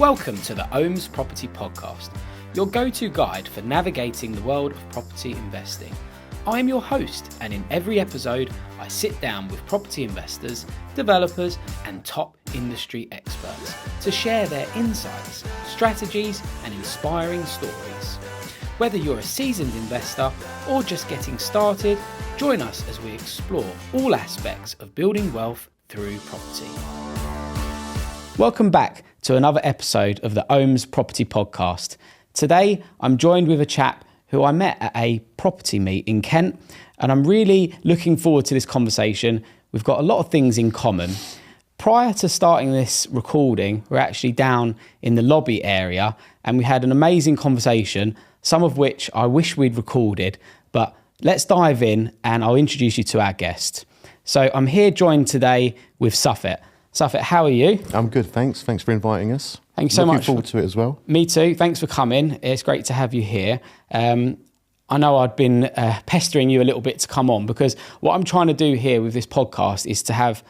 Welcome to the Ohms Property Podcast, your go-to guide for navigating the world of property investing. I am your host, and in every episode, I sit down with property investors, developers, and top industry experts to share their insights, strategies, and inspiring stories. Whether you're a seasoned investor or just getting started, join us as we explore all aspects of building wealth through property. Welcome back to another episode of the Ohms Property Podcast. Today, I'm joined with a chap who I met at a property meet in Kent, and I'm really looking forward to this conversation. We've got a lot of things in common. Prior to starting this recording, we're actually down in the lobby area, and we had an amazing conversation, some of which I wish we'd recorded, but let's dive in and I'll introduce you to our guest. So I'm here joined today with Saffet. Saffet, how are you? I'm good, thanks. Thanks for inviting us. Thank you so much. Looking forward to it as well. Me too. Thanks for coming. It's great to have you here. I know I'd been pestering you a little bit to come on because what I'm trying to do here with this podcast is to have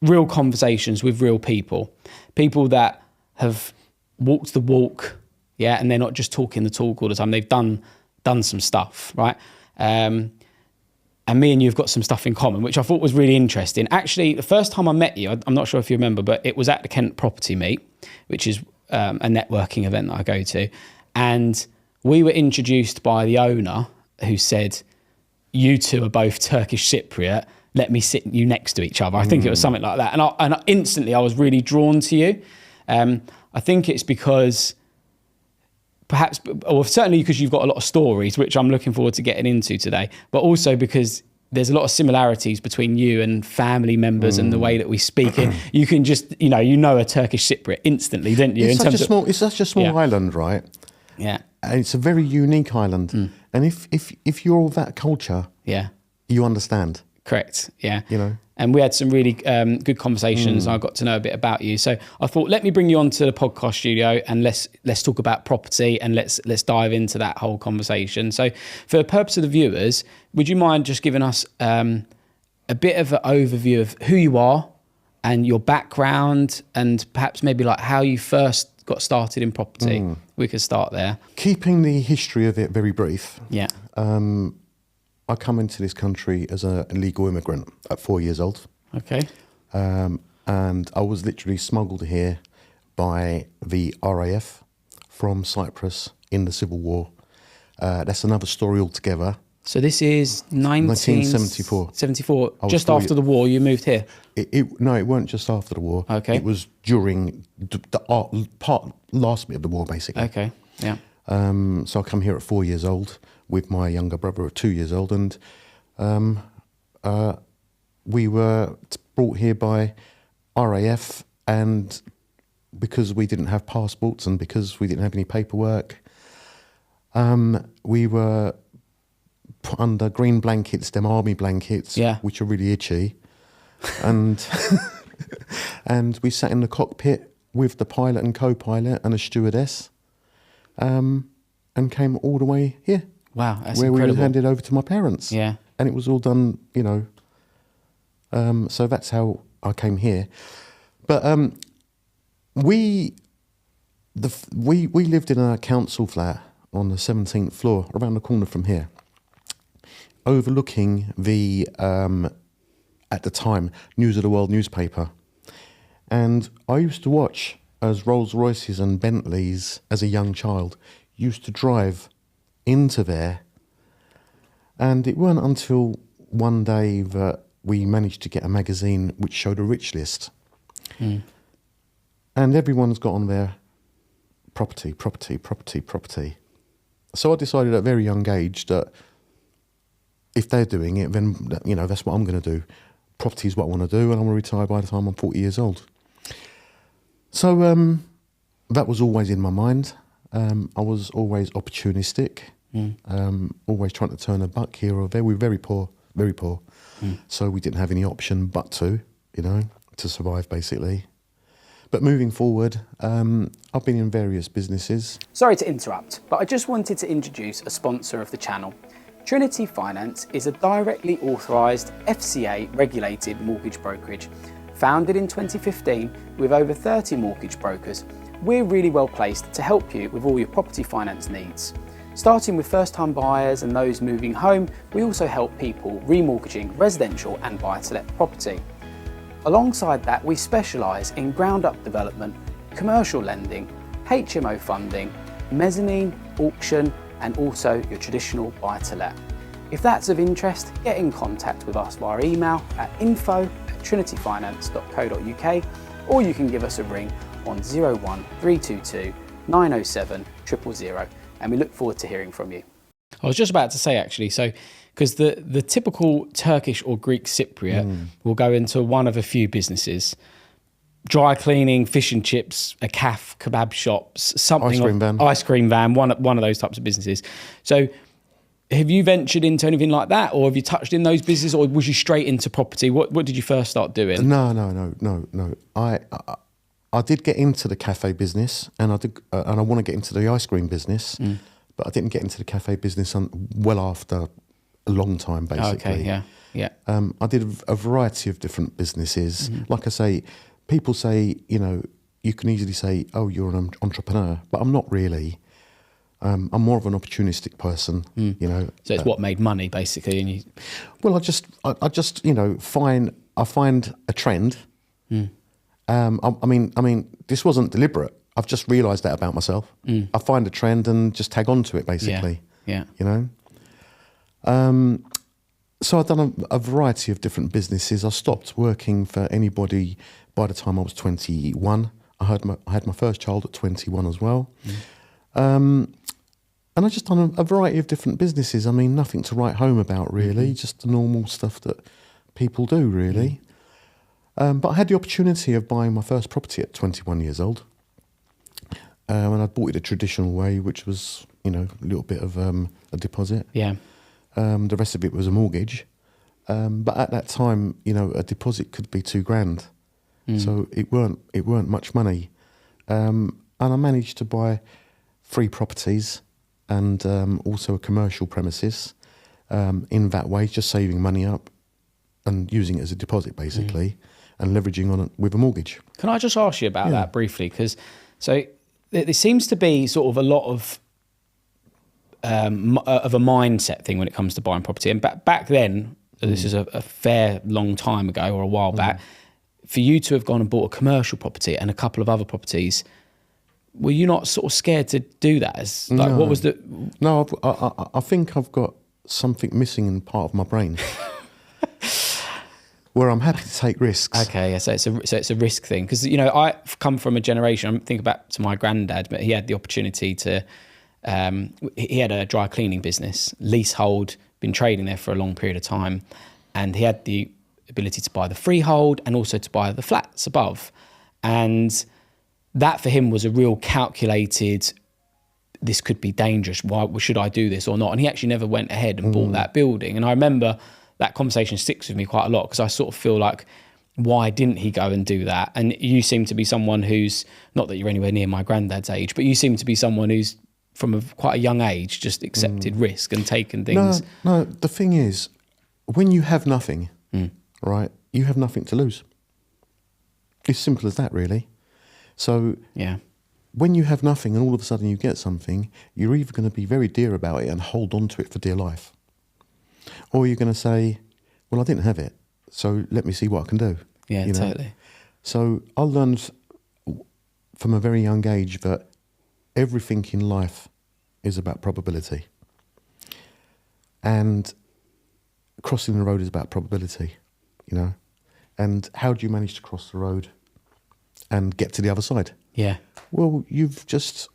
real conversations with real people that have walked the walk, yeah, and they're not just talking the talk all the time. They've done some stuff, right? And me and you have got some stuff in common, which I thought was really interesting. Actually, the first time I met you, I'm not sure if you remember, but it was at the Kent Property Meet, which is a networking event that I go to. And we were introduced by the owner who said, you two are both Turkish Cypriot, let me sit you next to each other. I think it was something like that. And instantly I was really drawn to you. I think it's because perhaps, or certainly because you've got a lot of stories, which I'm looking forward to getting into today, but also because there's a lot of similarities between you and family members and the way that we speak it. You can just, you know a Turkish Cypriot instantly, didn't you? It's such a small island, right? Yeah. And it's a very unique island. And if you're all that culture, yeah, you understand. Correct. Yeah. You know. And we had some really good conversations. I got to know a bit about you. So I thought, let me bring you onto the podcast studio and let's talk about property and let's dive into that whole conversation. So for the purpose of the viewers, would you mind just giving us a bit of an overview of who you are and your background and perhaps maybe like how you first got started in property? We could start there. Keeping the history of it very brief. Yeah. I come into this country as an illegal immigrant at 4 years old. Okay. And I was literally smuggled here by the RAF from Cyprus in the Civil War. That's another story altogether. So this is 1974. 74. Just after the war, you moved here? No, it weren't just after the war. Okay. It was during the last bit of the war, basically. Okay, yeah. So I come here at 4 years old with my younger brother at 2 years old, and we were brought here by RAF, and because we didn't have passports and because we didn't have any paperwork, we were put under green blankets, them army blankets, which are really itchy, and and we sat in the cockpit with the pilot and co-pilot and a stewardess, and came all the way here. Wow, that's where incredible. We were handed over to my parents. Yeah. And it was all done, so that's how I came here. But we lived in a council flat on the 17th floor, around the corner from here, overlooking the, at the time, News of the World newspaper. And I used to watch as Rolls Royces and Bentleys, as a young child, used to drive into there, and it weren't until one day that we managed to get a magazine which showed a rich list, and everyone's got on there property. So I decided at a very young age that if they're doing it, then that's what I'm going to do. Property is what I want to do, and I want to retire by the time I'm 40 years old. So that was always in my mind. I was always opportunistic, always trying to turn a buck here or there. We were very poor. So we didn't have any option but to survive, basically. But moving forward, I've been in various businesses. Sorry to interrupt, but I just wanted to introduce a sponsor of the channel. Trinity Finance is a directly authorised FCA regulated mortgage brokerage, founded in 2015 with over 30 mortgage brokers, we're really well placed to help you with all your property finance needs. Starting with first-time buyers and those moving home, we also help people remortgaging residential and buy-to-let property. Alongside that, we specialise in ground-up development, commercial lending, HMO funding, mezzanine, auction, and also your traditional buy-to-let. If that's of interest, get in contact with us via email at info@trinityfinance.co.uk, or you can give us a ring on 01322 907 000, and we look forward to hearing from you. I was just about to say, actually, so because the typical Turkish or Greek Cypriot will go into one of a few businesses: dry cleaning, fish and chips, a cafe, kebab shops, something, ice cream van, one of those types of businesses. So have you ventured into anything like that, or have you touched in those businesses, or was you straight into property? What did you first start doing? No. I did get into the cafe business, and I want to get into the ice cream business, but I didn't get into the cafe business well after a long time, basically. Okay, yeah. I did a variety of different businesses. Like I say, people say, you can easily say, oh, you're an entrepreneur, but I'm not really. I'm more of an opportunistic person, So it's what made money, basically. And well, I just find a trend. I mean, this wasn't deliberate. I've just realised that about myself. I find a trend and just tag on to it, basically. Yeah. So I've done a variety of different businesses. I stopped working for anybody by the time I was 21. I had my first child at 21 as well. And I've just done a variety of different businesses. I mean, nothing to write home about, really. Just the normal stuff that people do, really. But I had the opportunity of buying my first property at 21 years old. And I bought it the traditional way, which was, a little bit of a deposit. Yeah. The rest of it was a mortgage. But at that time, a deposit could be £2,000. So it weren't much money. And I managed to buy 3 properties and also a commercial premises in that way, just saving money up and using it as a deposit, basically, and leveraging on it with a mortgage. Can I just ask you about that briefly? Because there seems to be sort of a lot of a mindset thing when it comes to buying property. And back then, this is a fair long time ago or a while back, for you to have gone and bought a commercial property and a couple of other properties, were you not sort of scared to do that? What was the... No, I think I've got something missing in part of my brain where I'm happy to take risks. Okay, so it's a risk thing. Because, I've come from a generation, I'm thinking back to my granddad, but he had the opportunity to... he had a dry cleaning business, leasehold, been trading there for a long period of time, and he had the ability to buy the freehold and also to buy the flats above. And that for him was a real calculated, this could be dangerous, why should I do this or not? And he actually never went ahead and bought that building. And I remember that conversation sticks with me quite a lot, because I sort of feel like, why didn't he go and do that? And you seem to be someone who's, not that you're anywhere near my granddad's age, but you seem to be someone who's from quite a young age just accepted risk and taken things. No, the thing is, when you have nothing, right, you have nothing to lose. It's simple as that, really. So when you have nothing and all of a sudden you get something, you're either going to be very dear about it and hold on to it for dear life, or you're going to say, well, I didn't have it, so let me see what I can do. Yeah, totally. So I learned from a very young age that everything in life is about probability. And crossing the road is about probability, And how do you manage to cross the road and get to the other side? Yeah. Well, you've just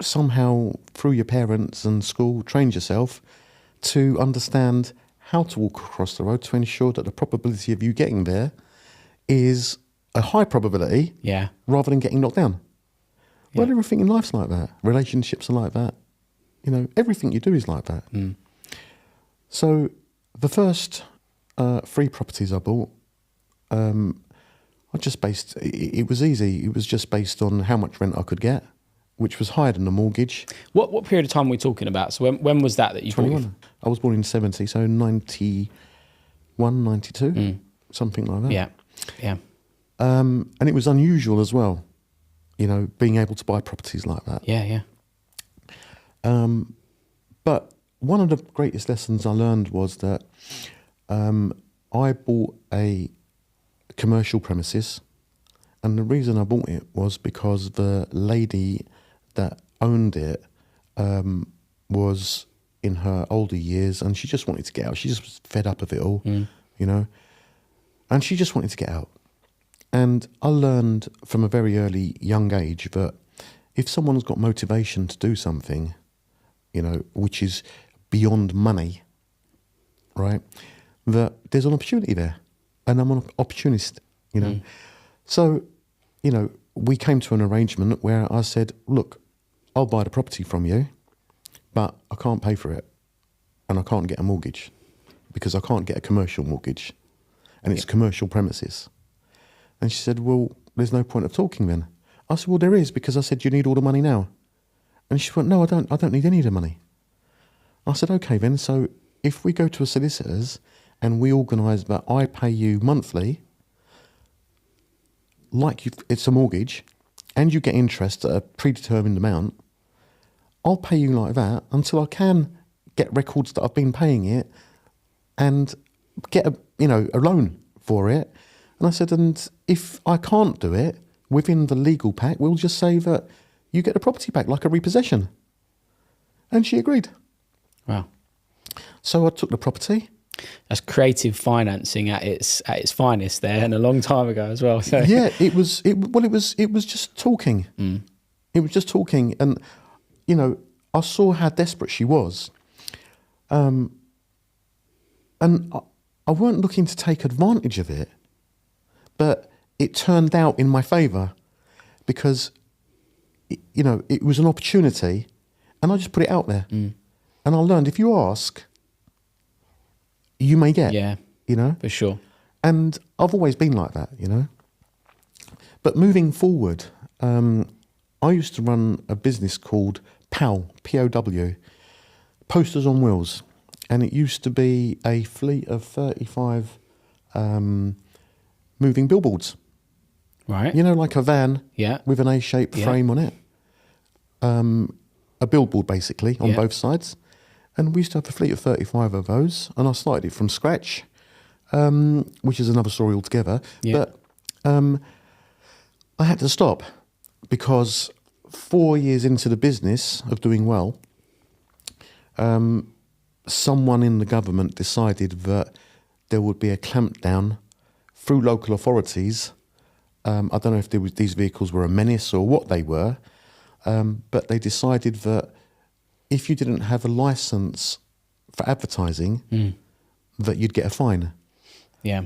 somehow, through your parents and school, trained yourself to understand how to walk across the road to ensure that the probability of you getting there is a high probability rather than getting knocked down. Well, everything in life's like that. Relationships are like that. Everything you do is like that. So the first 3 properties I bought, it was easy. It was just based on how much rent I could get, which was higher than the mortgage. What period of time are we talking about? So when was that you 21. bought? I was born in 70, so 91, 92, something like that. Yeah. And it was unusual as well. you know, being able to buy properties like that. Yeah. But one of the greatest lessons I learned was that I bought a commercial premises, and the reason I bought it was because the lady that owned it was in her older years, and she just wanted to get out. She just was fed up of it all, you know, and she just wanted to get out. And I learned from a very early young age that if someone's got motivation to do something, you know, which is beyond money, right, that there's an opportunity there. And I'm an opportunist, you know. So, you know, we came to an arrangement where I said, look, I'll buy the property from you, but I can't pay for it. And I can't get a mortgage because I can't get a commercial mortgage. And it's commercial premises. And she said, well, there's no point of talking then. I said, well, there is, because I said, you need all the money now. And she went, no, I don't need any of the money. I said, okay then, so if we go to a solicitor's and we organise that I pay you monthly, like it's a mortgage, and you get interest at a predetermined amount, I'll pay you like that until I can get records that I've been paying it and get a loan for it. And I said, and if I can't do it within the legal pack, we'll just say that you get the property back like a repossession. And she agreed. Wow. So I took the property. That's creative financing at its finest there, and a long time ago as well. So yeah, it was just talking. It was just talking, and you know, I saw how desperate she was, and I weren't looking to take advantage of it, but it turned out in my favour because, you know, it was an opportunity, and I just put it out there, and I learned if you ask, you may get. Yeah, you know, for sure. And I've always been like that, you know. But moving forward, I used to run a business called POW, P-O-W, Posters on Wheels. And it used to be a fleet of 35 moving billboards. Right. You know, like a van with an A-shaped frame on it. A billboard, basically, on both sides. And we used to have a fleet of 35 of those. And I started it from scratch, which is another story altogether. Yeah. But I had to stop because 4 years into the business of doing well, someone in the government decided that there would be a clampdown through local authorities. I don't know if these vehicles were a menace or what they were, but they decided that if you didn't have a licence for advertising, that you'd get a fine. Yeah.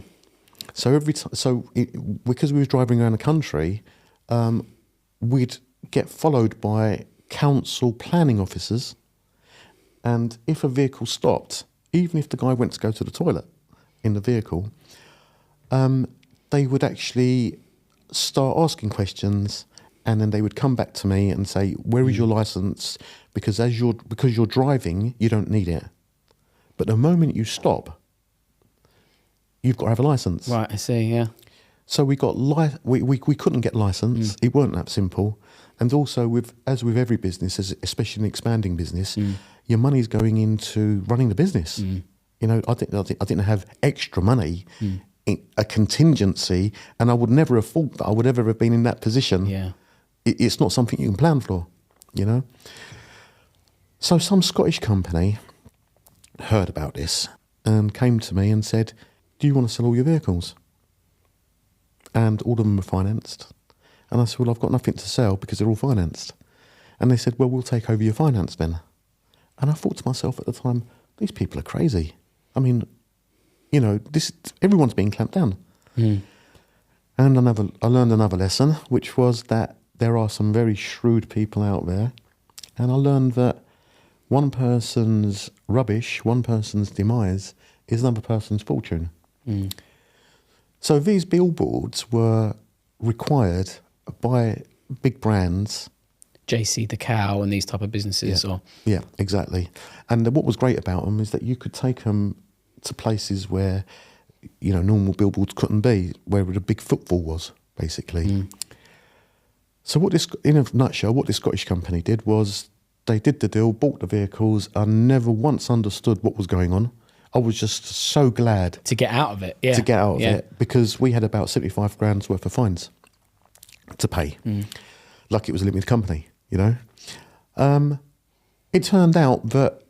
So because we were driving around the country, we'd get followed by council planning officers, and if a vehicle stopped, even if the guy went to go to the toilet in the vehicle, they would actually start asking questions, and then they would come back to me and say, "Where is your license? Because because you're driving, you don't need it. But the moment you stop, you've got to have a license." Right, I see. Yeah. So we got we couldn't get license. It weren't that simple. And also, as with every business, especially an expanding business, your money's going into running the business. You know, I didn't have extra money, a contingency, and I would never have thought that I would ever have been in that position. Yeah. It's not something you can plan for, you know. So some Scottish company heard about this and came to me and said, "Do you want to sell all your vehicles?" And all of them were financed. And I said, "Well, I've got nothing to sell because they're all financed." And they said, "Well, we'll take over your finance then." And I thought to myself at the time, these people are crazy. I mean, you know, everyone's being clamped down. And I learned another lesson, which was that there are some very shrewd people out there. And I learned that one person's rubbish, one person's demise is another person's fortune. So these billboards were required by big brands. JC the Cow and these type of businesses. Yeah, exactly. And what was great about them is that you could take them to places where, you know, normal billboards couldn't be, where the big footfall was, basically. So in a nutshell, what this Scottish company did was they did the deal, bought the vehicles. I never once understood what was going on. I was just so glad To get out of it. Yeah. to get out of Yeah. it, because we had about 75 grand's worth of fines to pay. Like it was a limited company, you know. It turned out that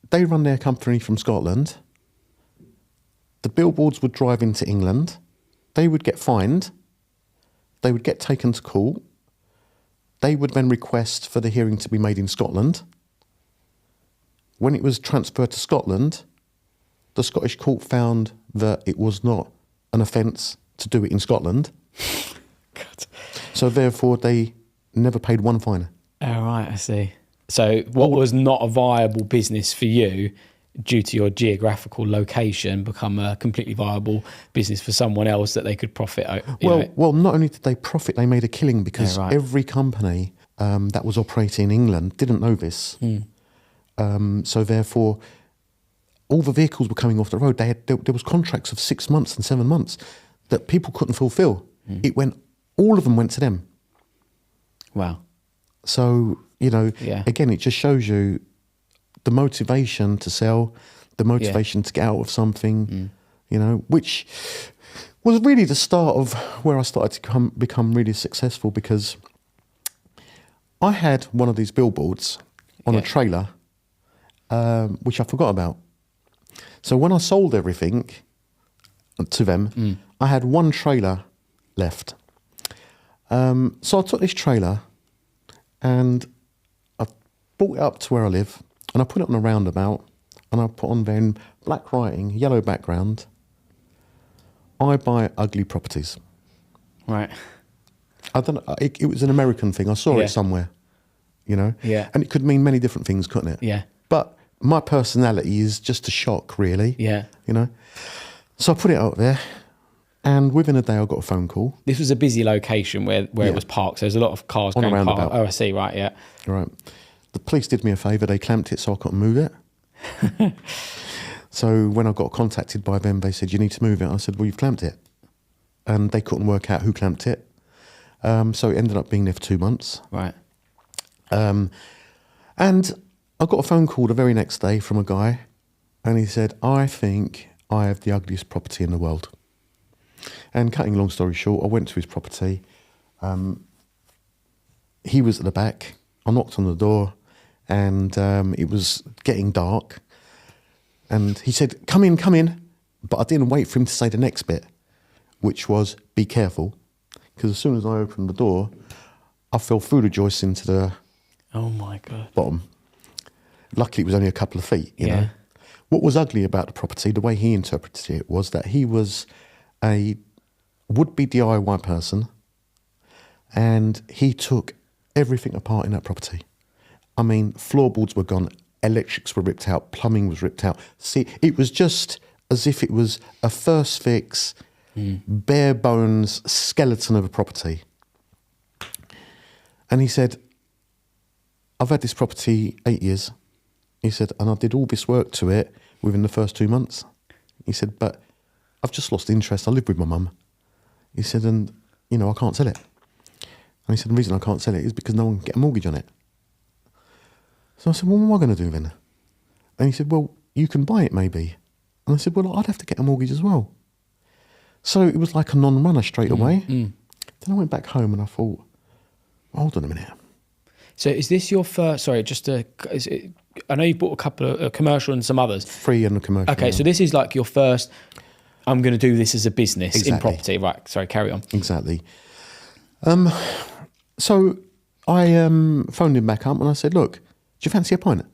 they run their company from Scotland. The billboards would drive into England. They would get fined. They would get taken to court. They would then request for the hearing to be made in Scotland. When it was transferred to Scotland, the Scottish court found that it was not an offence to do it in Scotland. God. So therefore, they never paid one fine. Oh, right, I see. So what was not a viable business for you, due to your geographical location, become a completely viable business for someone else that they could profit. Well, not only did they profit, they made a killing, because Yeah, right. every company that was operating in England didn't know this. So therefore, all the vehicles were coming off the road. There was contracts of 6 months and 7 months that people couldn't fulfil. All of them went to them. Wow. So, you know, Yeah. again, it just shows you the motivation to sell, the motivation to get out of something, you know, which was really the start of where I started to become really successful, because I had one of these billboards on a trailer, which I forgot about. So when I sold everything to them, I had one trailer left. So I took this trailer and I brought it up to where I live, and I put it on a roundabout, and I put on there in black writing, yellow background, I buy ugly properties. Right. I don't know, it was an American thing. I saw it somewhere, you know? Yeah. And it could mean many different things, couldn't it? Yeah. But my personality is just a shock, really. Yeah. You know? So I put it out there, and within a day I got a phone call. This was a busy location where it was parked. So there's a lot of cars On a going past. roundabout. Oh, I see. Right. Yeah. Right. The police did me a favour. They clamped it so I couldn't move it. So when I got contacted by them, they said, you need to move it. I said, well, you've clamped it. And they couldn't work out who clamped it. So it ended up being there for 2 months. Right. And I got a phone call the very next day from a guy, and he said, I think I have the ugliest property in the world. And cutting a long story short, I went to his property. He was at the back. I knocked on the door, and it was getting dark. And he said, come in. But I didn't wait for him to say the next bit, which was, be careful. Because as soon as I opened the door, I fell through the joists into the Oh my God. bottom. Luckily, it was only a couple of feet, you Yeah. know. What was ugly about the property, the way he interpreted it, was that he was a would-be DIY person, and he took everything apart in that property. I mean, floorboards were gone, electrics were ripped out, plumbing was ripped out. See, it was just as if it was a first fix, bare bones skeleton of a property. And he said, I've had this property 8 years. He said, and I did all this work to it within the first 2 months. He said, but I've just lost interest. I live with my mum. He said, and, you know, I can't sell it. And he said, the reason I can't sell it is because no one can get a mortgage on it. So I said, well, what am I going to do then? And he said, well, you can buy it maybe. And I said, well, I'd have to get a mortgage as well. So it was like a non-runner straight away. Then I went back home and I thought, hold on a minute. So is this your first? Sorry, I know you bought a couple of a commercial and some others. Free and a commercial. Okay, so this is like your first. I'm going to do this as a business in property, right? Sorry, carry on. Exactly. So I phoned him back up and I said, look, do you fancy a pint?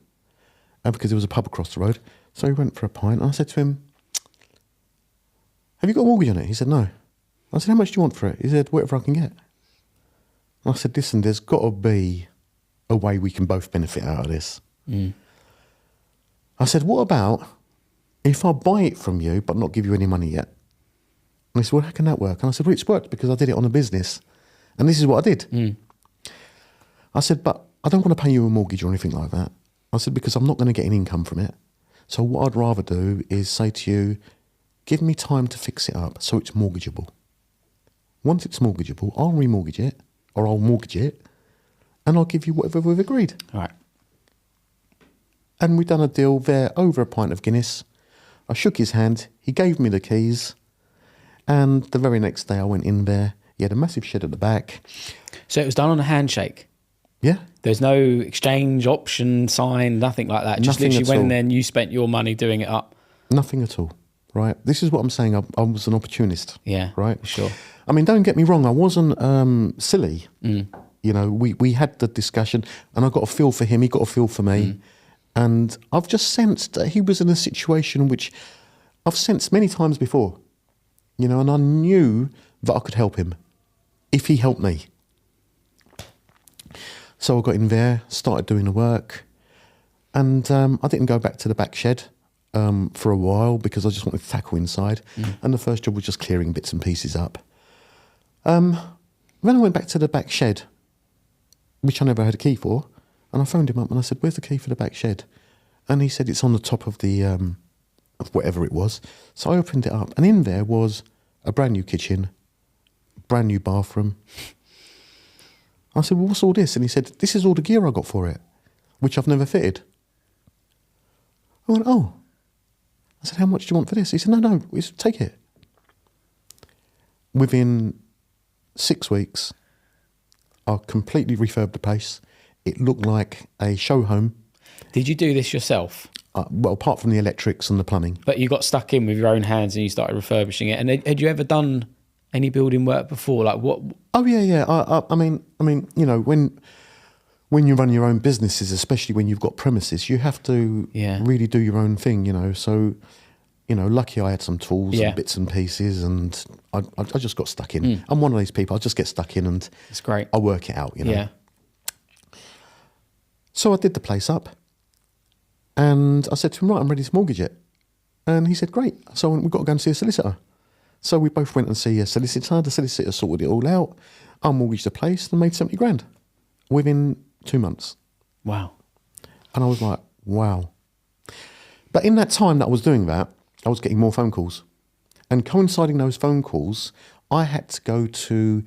Because there was a pub across the road. So he went for a pint and I said to him, have you got a mortgage on it? He said, no. I said, how much do you want for it? He said, whatever I can get. And I said, listen, there's got to be a way we can both benefit out of this. I said, what about if I buy it from you but not give you any money yet? And he said, well, how can that work? And I said, well, it's worked because I did it on a business. And this is what I did. I said, but I don't want to pay you a mortgage or anything like that. I said, because I'm not going to get an income from it. So what I'd rather do is say to you, give me time to fix it up so it's mortgageable. Once it's mortgageable, I'll remortgage it. or I'll mortgage it, and I'll give you whatever we've agreed. All right. And we'd done a deal there over a pint of Guinness. I shook his hand. He gave me the keys. And the very next day I went in there. He had a massive shed at the back. So it was done on a handshake? Yeah. There's no exchange option sign, nothing like that. Just Nothing literally at went all. in there and you spent your money doing it up. Nothing at all, right? This is what I'm saying. I was an opportunist. Yeah, right? sure. I mean, don't get me wrong. I wasn't silly. You know, we had the discussion and I got a feel for him. He got a feel for me. And I've just sensed that he was in a situation which I've sensed many times before, you know, and I knew that I could help him if he helped me. So I got in there, started doing the work, and I didn't go back to the back shed for a while because I just wanted to tackle inside. And the first job was just clearing bits and pieces up. Then I went back to the back shed, which I never had a key for, and I phoned him up and I said, "Where's the key for the back shed?" And he said, "It's on the top of the of whatever it was." So I opened it up, and in there was a brand new kitchen, brand new bathroom. I said, "Well, what's all this?" And he said, "This is all the gear I got for it, which I've never fitted." I went, "Oh." I said, "How much do you want for this?" He said, No, take it." Within 6 weeks, I completely refurbed the place. It looked like a show home. Did you do this yourself? Well, apart from the electrics and the plumbing. But you got stuck in with your own hands and you started refurbishing it. And had you ever done any building work before? Like what? Oh yeah. I mean, you know, when you run your own businesses, especially when you've got premises, you have to really do your own thing. You know, so you know, lucky I had some tools and bits and pieces, and I just got stuck in. I'm one of these people. I just get stuck in, and it's great. I work it out. You know. Yeah. So I did the place up, and I said to him, "Right, I'm ready to mortgage it." And he said, "Great." So we've got to go and see a solicitor. So we both went and see a solicitor. The solicitor sorted it all out. I mortgaged the place and made 70 grand within 2 months. Wow. And I was like, wow. But in that time that I was doing that, I was getting more phone calls. And coinciding those phone calls, I had to go to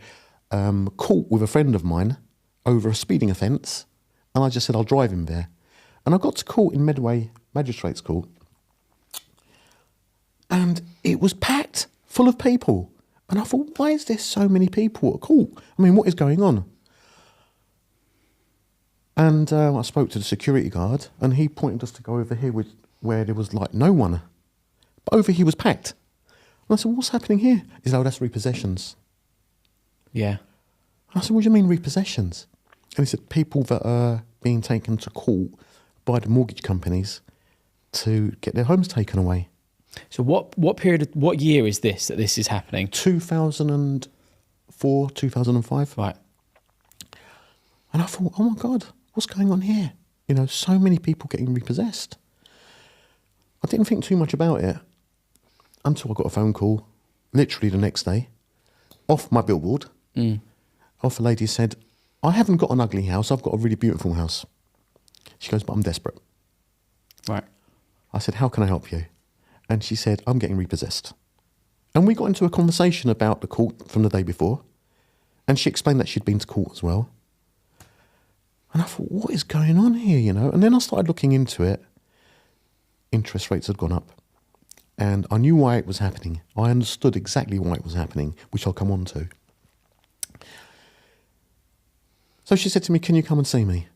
court with a friend of mine over a speeding offence. And I just said, I'll drive him there. And I got to court in Medway Magistrates Court. And it was packed, full of people. And I thought, why is there so many people at court? I mean, what is going on? And I spoke to the security guard, and he pointed us to go over here where there was like no one. But over here was packed. And I said, what's happening here? He said, oh, that's repossessions. Yeah. I said, what do you mean repossessions? And he said, people that are being taken to court by the mortgage companies to get their homes taken away. So what year is this that this is happening? 2004, 2005. Right. And I thought, oh my God, what's going on here? You know, so many people getting repossessed. I didn't think too much about it until I got a phone call, literally the next day, off my billboard. Off a lady said, I haven't got an ugly house, I've got a really beautiful house. She goes, but I'm desperate. Right. I said, how can I help you? And she said, I'm getting repossessed. And we got into a conversation about the court from the day before. And she explained that she'd been to court as well. And I thought, what is going on here, you know? And then I started looking into it. Interest rates had gone up. And I knew why it was happening. I understood exactly why it was happening, which I'll come on to. So she said to me, can you come and see me?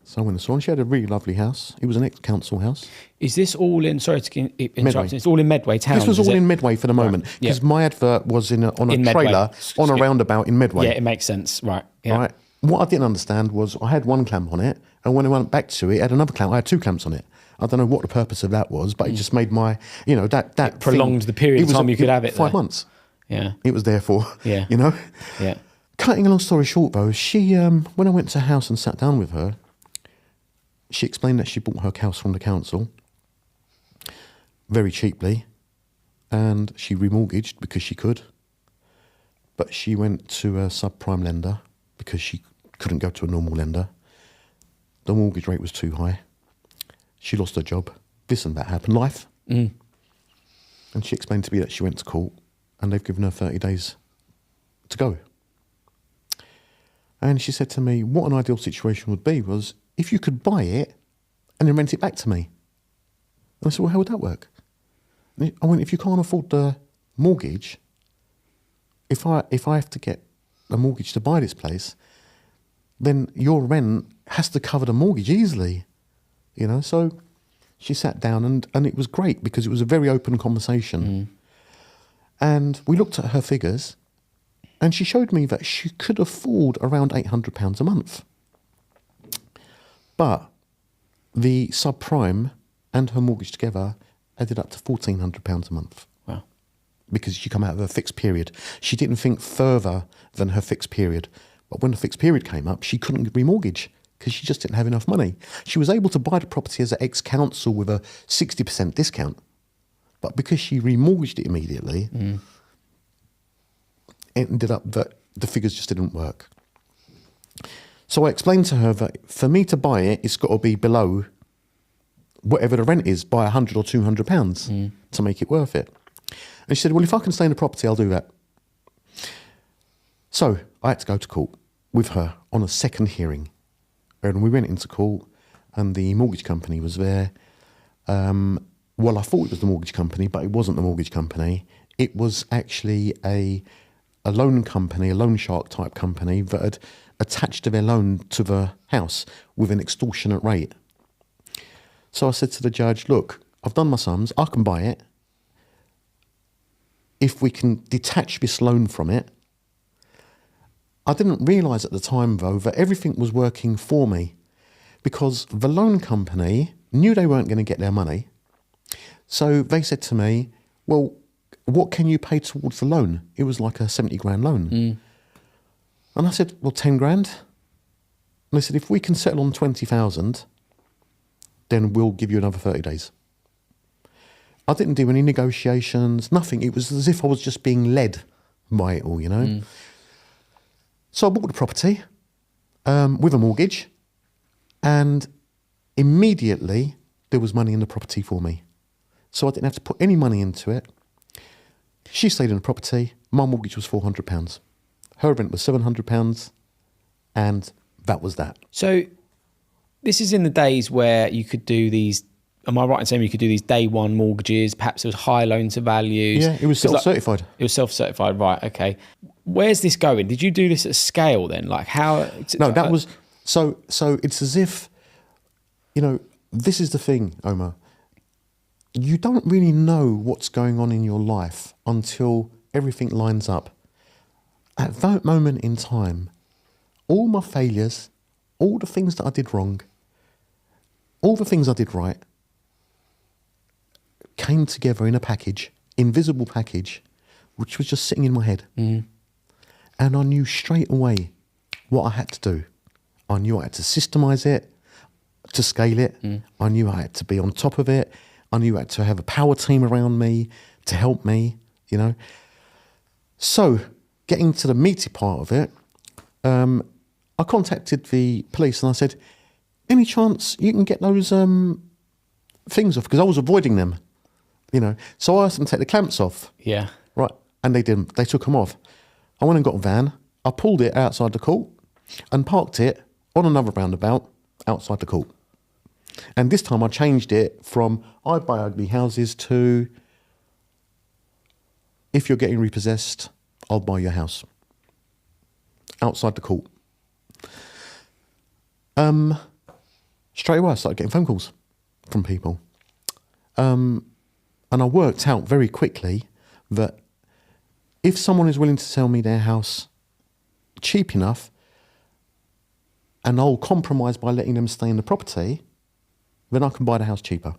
So I went and saw her, and she had a really lovely house. It was an ex-council house. Is this all in, sorry to interrupt, Medway. it's all in Medway town? This was all in Medway for the moment, because my advert was on a trailer on a roundabout in Medway. Yeah, it makes sense, right. Yeah. Right. What I didn't understand was I had one clamp on it, and when I went back to it, it had another clamp. I had two clamps on it. I don't know what the purpose of that was, but it just made my, you know, that it prolonged the period of time you could have it 5 there. months. Yeah. It was there for, Yeah. you know. Yeah. Cutting a long story short, though, she, when I went to her house and sat down with her, she explained that she bought her house from the council very cheaply, and she remortgaged because she could. But she went to a subprime lender because she couldn't go to a normal lender. The mortgage rate was too high. She lost her job. This and that happened. Life. And she explained to me that she went to court and they've given her 30 days to go. And she said to me, what an ideal situation would be was if you could buy it and then rent it back to me. And I said, well, how would that work? And I went, if you can't afford the mortgage, if I have to get a mortgage to buy this place, then your rent has to cover the mortgage easily, you know. So she sat down and it was great because it was a very open conversation. And we looked at her figures and she showed me that she could afford around £800 a month. But the subprime and her mortgage together added up to £1,400 a month. Wow. Because she come out of a fixed period. She didn't think further than her fixed period. But when the fixed period came up, she couldn't remortgage because she just didn't have enough money. She was able to buy the property as an ex-council with a 60% discount. But because she remortgaged it immediately, it ended up that the figures just didn't work. So I explained to her that for me to buy it, it's got to be below whatever the rent is by £100 or £200 to make it worth it. And she said, well, if I can stay in the property, I'll do that. So I had to go to court with her on a second hearing. And we went into court and the mortgage company was there. Well, I thought it was the mortgage company, but it wasn't the mortgage company. It was actually a loan company, a loan shark type company that had attached their loan to the house with an extortionate rate. So I said to the judge, look, I've done my sums, I can buy it. If we can detach this loan from it. I didn't realise at the time, though, that everything was working for me because the loan company knew they weren't going to get their money. So they said to me, well, what can you pay towards the loan? It was like a 70 grand loan. And I said, well, 10 grand. And they said, if we can settle on 20,000, then we'll give you another 30 days. I didn't do any negotiations, nothing. It was as if I was just being led by it all, you know. So I bought the property with a mortgage and immediately there was money in the property for me. So I didn't have to put any money into it. She stayed in the property. My mortgage was £400. Her rent was £700 and that was that. So this is in the days where you could do these, am I right in saying you could do these day one mortgages, perhaps it was high loan to values? Yeah, it was self-certified. It was self-certified, right, okay. Where's this going? Did you do this at scale then? Like how? No, that was, so it's as if, you know, this is the thing, Omar. You don't really know what's going on in your life until everything lines up. At that moment in time, all my failures, all the things that I did wrong, all the things I did right, came together in a package, invisible package, which was just sitting in my head. And I knew straight away what I had to do. I knew I had to systemize it, to scale it. I knew I had to be on top of it. I knew I had to have a power team around me to help me, you know. So, getting to the meaty part of it, I contacted the police and I said, any chance you can get those things off? Because I was avoiding them, you know. So I asked them to take the clamps off. Yeah. Right. And they didn't. They took them off. I went and got a van. I pulled it outside the court and parked it on another roundabout outside the court. And this time I changed it from I buy ugly houses to if you're getting repossessed, I'll buy your house. Outside the court. Straight away I started getting phone calls from people. And I worked out very quickly that if someone is willing to sell me their house cheap enough and I'll compromise by letting them stay in the property, then I can buy the house cheaper.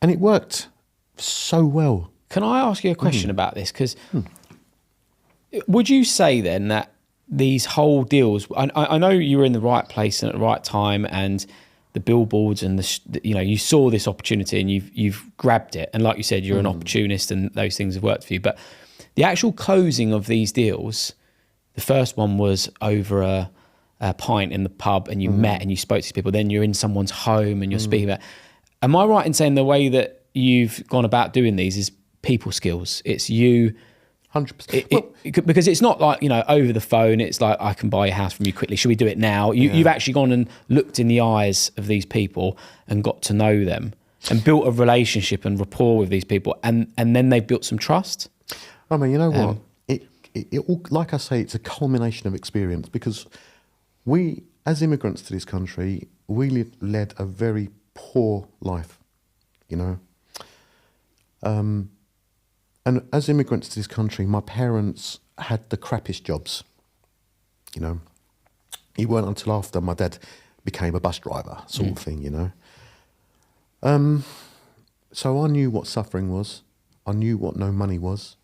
And it worked so well. Can I ask you a question about this? Because would you say then that these whole deals, I know you were in the right place and at the right time and the billboards and you know, you saw this opportunity and you've grabbed it. And like you said, you're an opportunist and those things have worked for you. But the actual closing of these deals, the first one was over a pint in the pub and you met and you spoke to people. Then you're in someone's home and you're speaking about. Am I right in saying the way that you've gone about doing these is people skills? It's you 100%. Because it's not like, over the phone, it's like, I can buy a house from you quickly. Should we do it now? You've actually gone and looked in the eyes of these people and got to know them and built a relationship and rapport with these people. And then they've built some trust. I mean, you know what? It all, like I say, it's a culmination of experience, because we, as immigrants to this country, we led a very poor life, And as immigrants to this country, my parents had the crappiest jobs. It weren't until after my dad became a bus driver, sort of thing, So I knew what suffering was. I knew what no money was.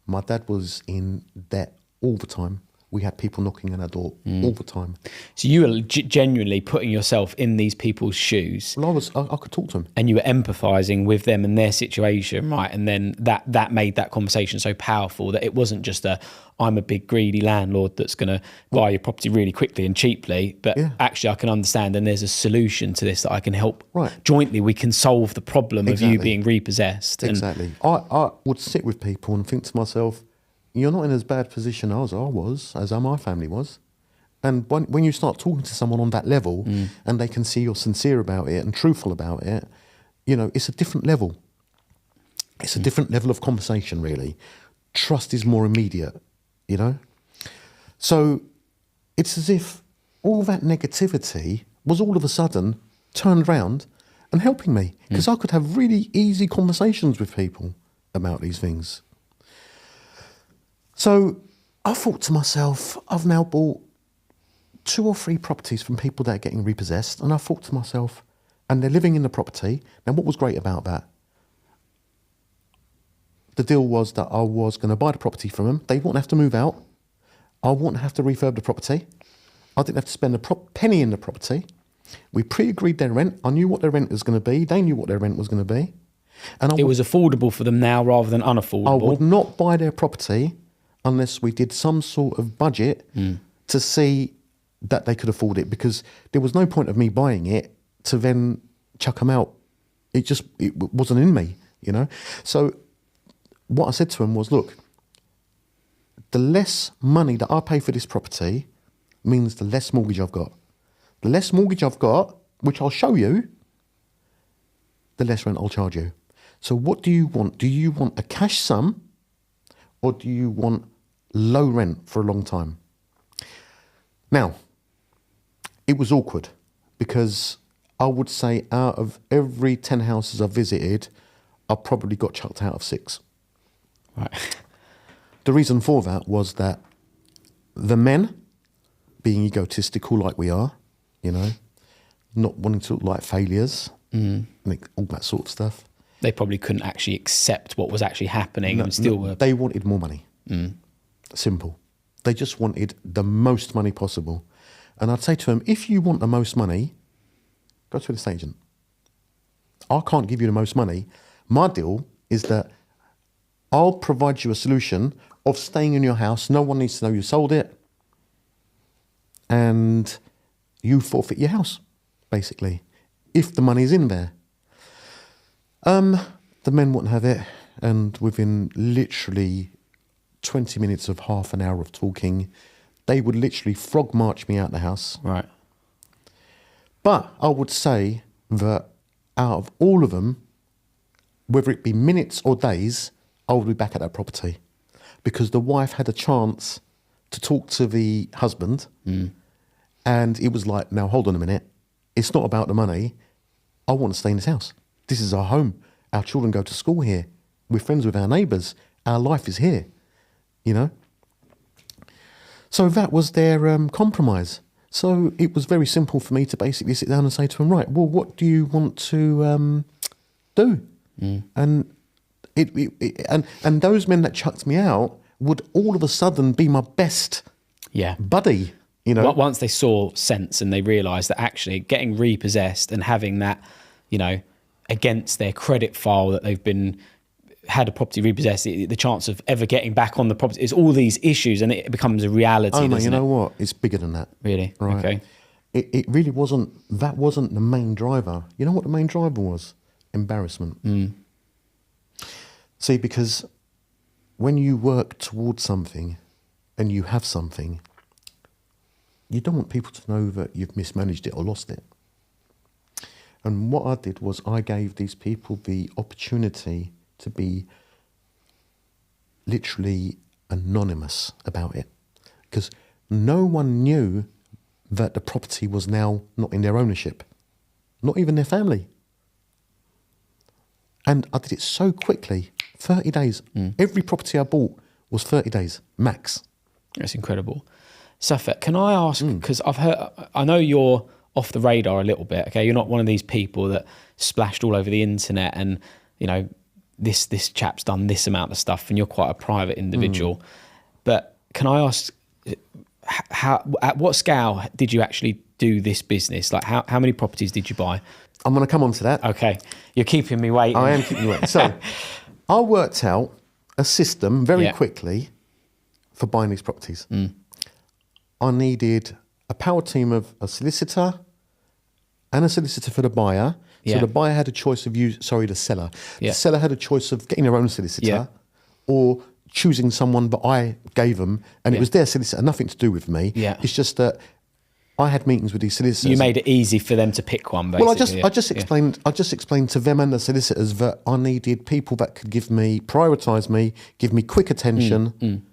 My dad was in debt all the time. We had people knocking on our door all the time. So you were genuinely putting yourself in these people's shoes. Well, I could talk to them. And you were empathising with them and their situation, right? And then that made that conversation so powerful that it wasn't just I'm a big greedy landlord that's going to buy your property really quickly and cheaply, but actually I can understand and there's a solution to this that I can help. Right. Jointly, we can solve the problem of you being repossessed. Exactly. I would sit with people and think to myself, you're not in as bad position as I was, as my family was. And when you start talking to someone on that level and they can see you're sincere about it and truthful about it, it's a different level. It's a different level of conversation, really. Trust is more immediate, So it's as if all that negativity was all of a sudden turned around and helping me, because I could have really easy conversations with people about these things. So I thought to myself, I've now bought 2 or 3 properties from people that are getting repossessed. And I thought to myself, and they're living in the property. Now, what was great about that? The deal was that I was going to buy the property from them. They wouldn't have to move out. I wouldn't have to refurb the property. I didn't have to spend a penny in the property. We pre-agreed their rent. I knew what their rent was going to be. They knew what their rent was going to be. And it was affordable for them now rather than unaffordable. I would not buy their property unless we did some sort of budget to see that they could afford it, because there was no point of me buying it to then chuck them out. It wasn't in me, So what I said to him was, look, the less money that I pay for this property means the less mortgage I've got. The less mortgage I've got, which I'll show you, the less rent I'll charge you. So what do you want? Do you want a cash sum, or do you want low rent for a long time? Now, it was awkward, because I would say out of every 10 houses I've visited, I probably got chucked out of 6. Right. The reason for that was that the men, being egotistical like we are, not wanting to look like failures, and all that sort of stuff. They probably couldn't actually accept what was actually happening and still were... They wanted more money. Simple. They just wanted the most money possible. And I'd say to them, if you want the most money, go to an estate agent. I can't give you the most money. My deal is that I'll provide you a solution of staying in your house. No one needs to know you sold it. And you forfeit your house, basically, if the money's in there. The men wouldn't have it. And within literally 20 minutes of half an hour of talking, they would literally frog march me out the house. Right. But I would say that out of all of them, whether it be minutes or days, I would be back at that property, because the wife had a chance to talk to the husband. And it was like, now hold on a minute. It's not about the money. I want to stay in this house. This is our home. Our children go to school here. We're friends with our neighbours. Our life is here, So that was their compromise. So it was very simple for me to basically sit down and say to them, right, well, what do you want to do? And and those men that chucked me out would all of a sudden be my best buddy. Once they saw sense and they realised that actually getting repossessed and having that, against their credit file that they've had a property repossessed, the chance of ever getting back on the property, it's all these issues, and it becomes a reality. Oh no, you know what? It's bigger than that. Really? Right. Okay. It really wasn't. That wasn't the main driver. You know what the main driver was? Embarrassment. See, because when you work towards something and you have something, you don't want people to know that you've mismanaged it or lost it. And what I did was I gave these people the opportunity to be literally anonymous about it, because no one knew that the property was now not in their ownership, not even their family. And I did it so quickly, 30 days. Every property I bought was 30 days, max. That's incredible. Saffet, can I ask, because I know you're off the radar a little bit, okay? You're not one of these people that splashed all over the internet and, you know, this chap's done this amount of stuff, and you're quite a private individual. But can I ask, at what scale did you actually do this business? Like how many properties did you buy? I'm going to come on to that. Okay. You're keeping me waiting. I am keeping you waiting. So I worked out a system very quickly for buying these properties. I needed a power team of a solicitor and a solicitor for the buyer. So the buyer had a choice of the seller. The seller had a choice of getting their own solicitor or choosing someone that I gave them, and it was their solicitor, nothing to do with me. It's just that I had meetings with these solicitors. You made it easy for them to pick one, basically. Well, I just explained to them and the solicitors that I needed people that could prioritise me, give me quick attention,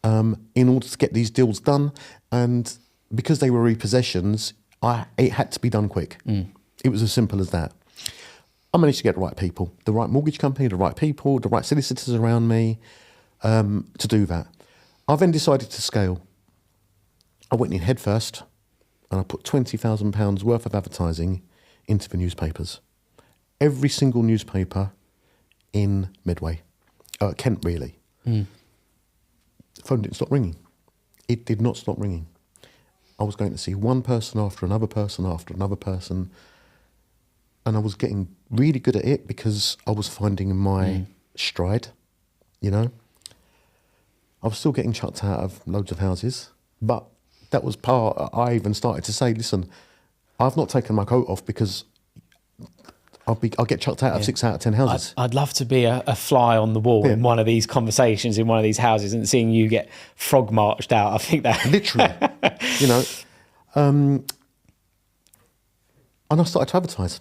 in order to get these deals done. And because they were repossessions, it had to be done quick. It was as simple as that. I managed to get the right people, the right mortgage company, the right people, the right solicitors around me to do that. I then decided to scale. I went in head first and I put £20,000 worth of advertising into the newspapers. Every single newspaper in Medway, Kent really. The phone didn't stop ringing. It did not stop ringing. I was going to see one person after another person after another person. And I was getting really good at it because I was finding my stride, you know. I was still getting chucked out of loads of houses, but that was I even started to say, listen, I've not taken my coat off because I'll get chucked out of 6 out of 10 houses. I'd love to be a fly on the wall in one of these conversations in one of these houses and seeing you get frog marched out. I think that literally, you know. And I started to advertise.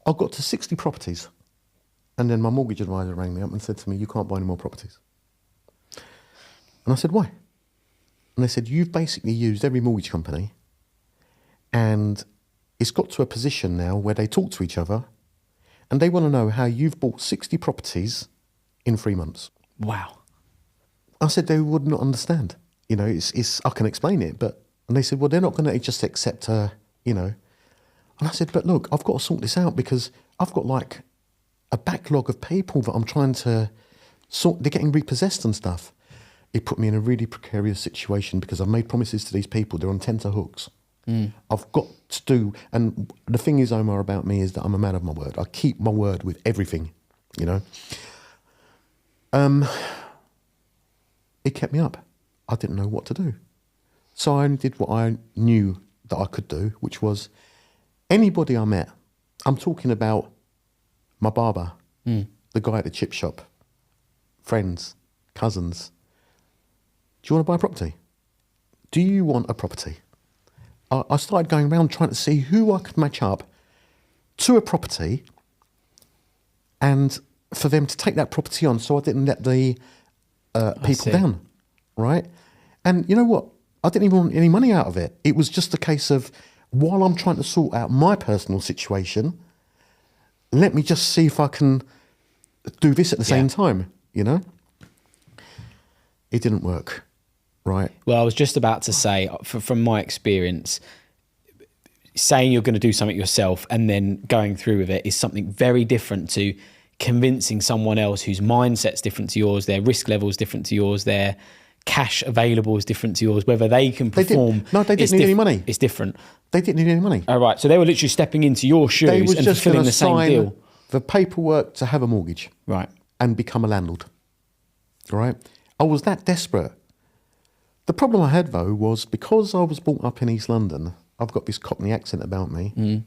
I got to 60 properties, and then my mortgage advisor rang me up and said to me, "You can't buy any more properties." And I said, "Why?" And they said, "You've basically used every mortgage company, and it's got to a position now where they talk to each other, and they want to know how you've bought 60 properties in 3 months." Wow. I said, "They would not understand. You know, it's I can explain it, but..." And they said, "Well, they're not going to just accept you know." And I said, "But look, I've got to sort this out because I've got like a backlog of people that I'm trying to sort. They're getting repossessed and stuff." It put me in a really precarious situation because I've made promises to these people. They're on tenterhooks. I've got to do, and the thing is, Omar, about me is that I'm a man of my word. I keep my word with everything, you know. It kept me up. I didn't know what to do. So I only did what I knew that I could do, which was anybody I met. I'm talking about my barber, the guy at the chip shop, friends, cousins. Do you want to buy a property? Do you want a property? I started going around trying to see who I could match up to a property and for them to take that property on so I didn't let the people down, right? And you know what? I didn't even want any money out of it. It was just a case of, while I'm trying to sort out my personal situation, let me just see if I can do this at the same time, you know? It didn't work, right? Well, I was just about to say, from my experience, saying you're going to do something yourself and then going through with it is something very different to convincing someone else whose mindset's different to yours, their risk level is different to yours, their cash available is different to yours, whether they can perform. They didn't need any money. It's different. They didn't need any money. All right. So they were literally stepping into your shoes and fulfilling the same deal. The paperwork to have a mortgage. Right. And become a landlord. All right. I was that desperate. The problem I had, though, was because I was brought up in East London, I've got this Cockney accent about me,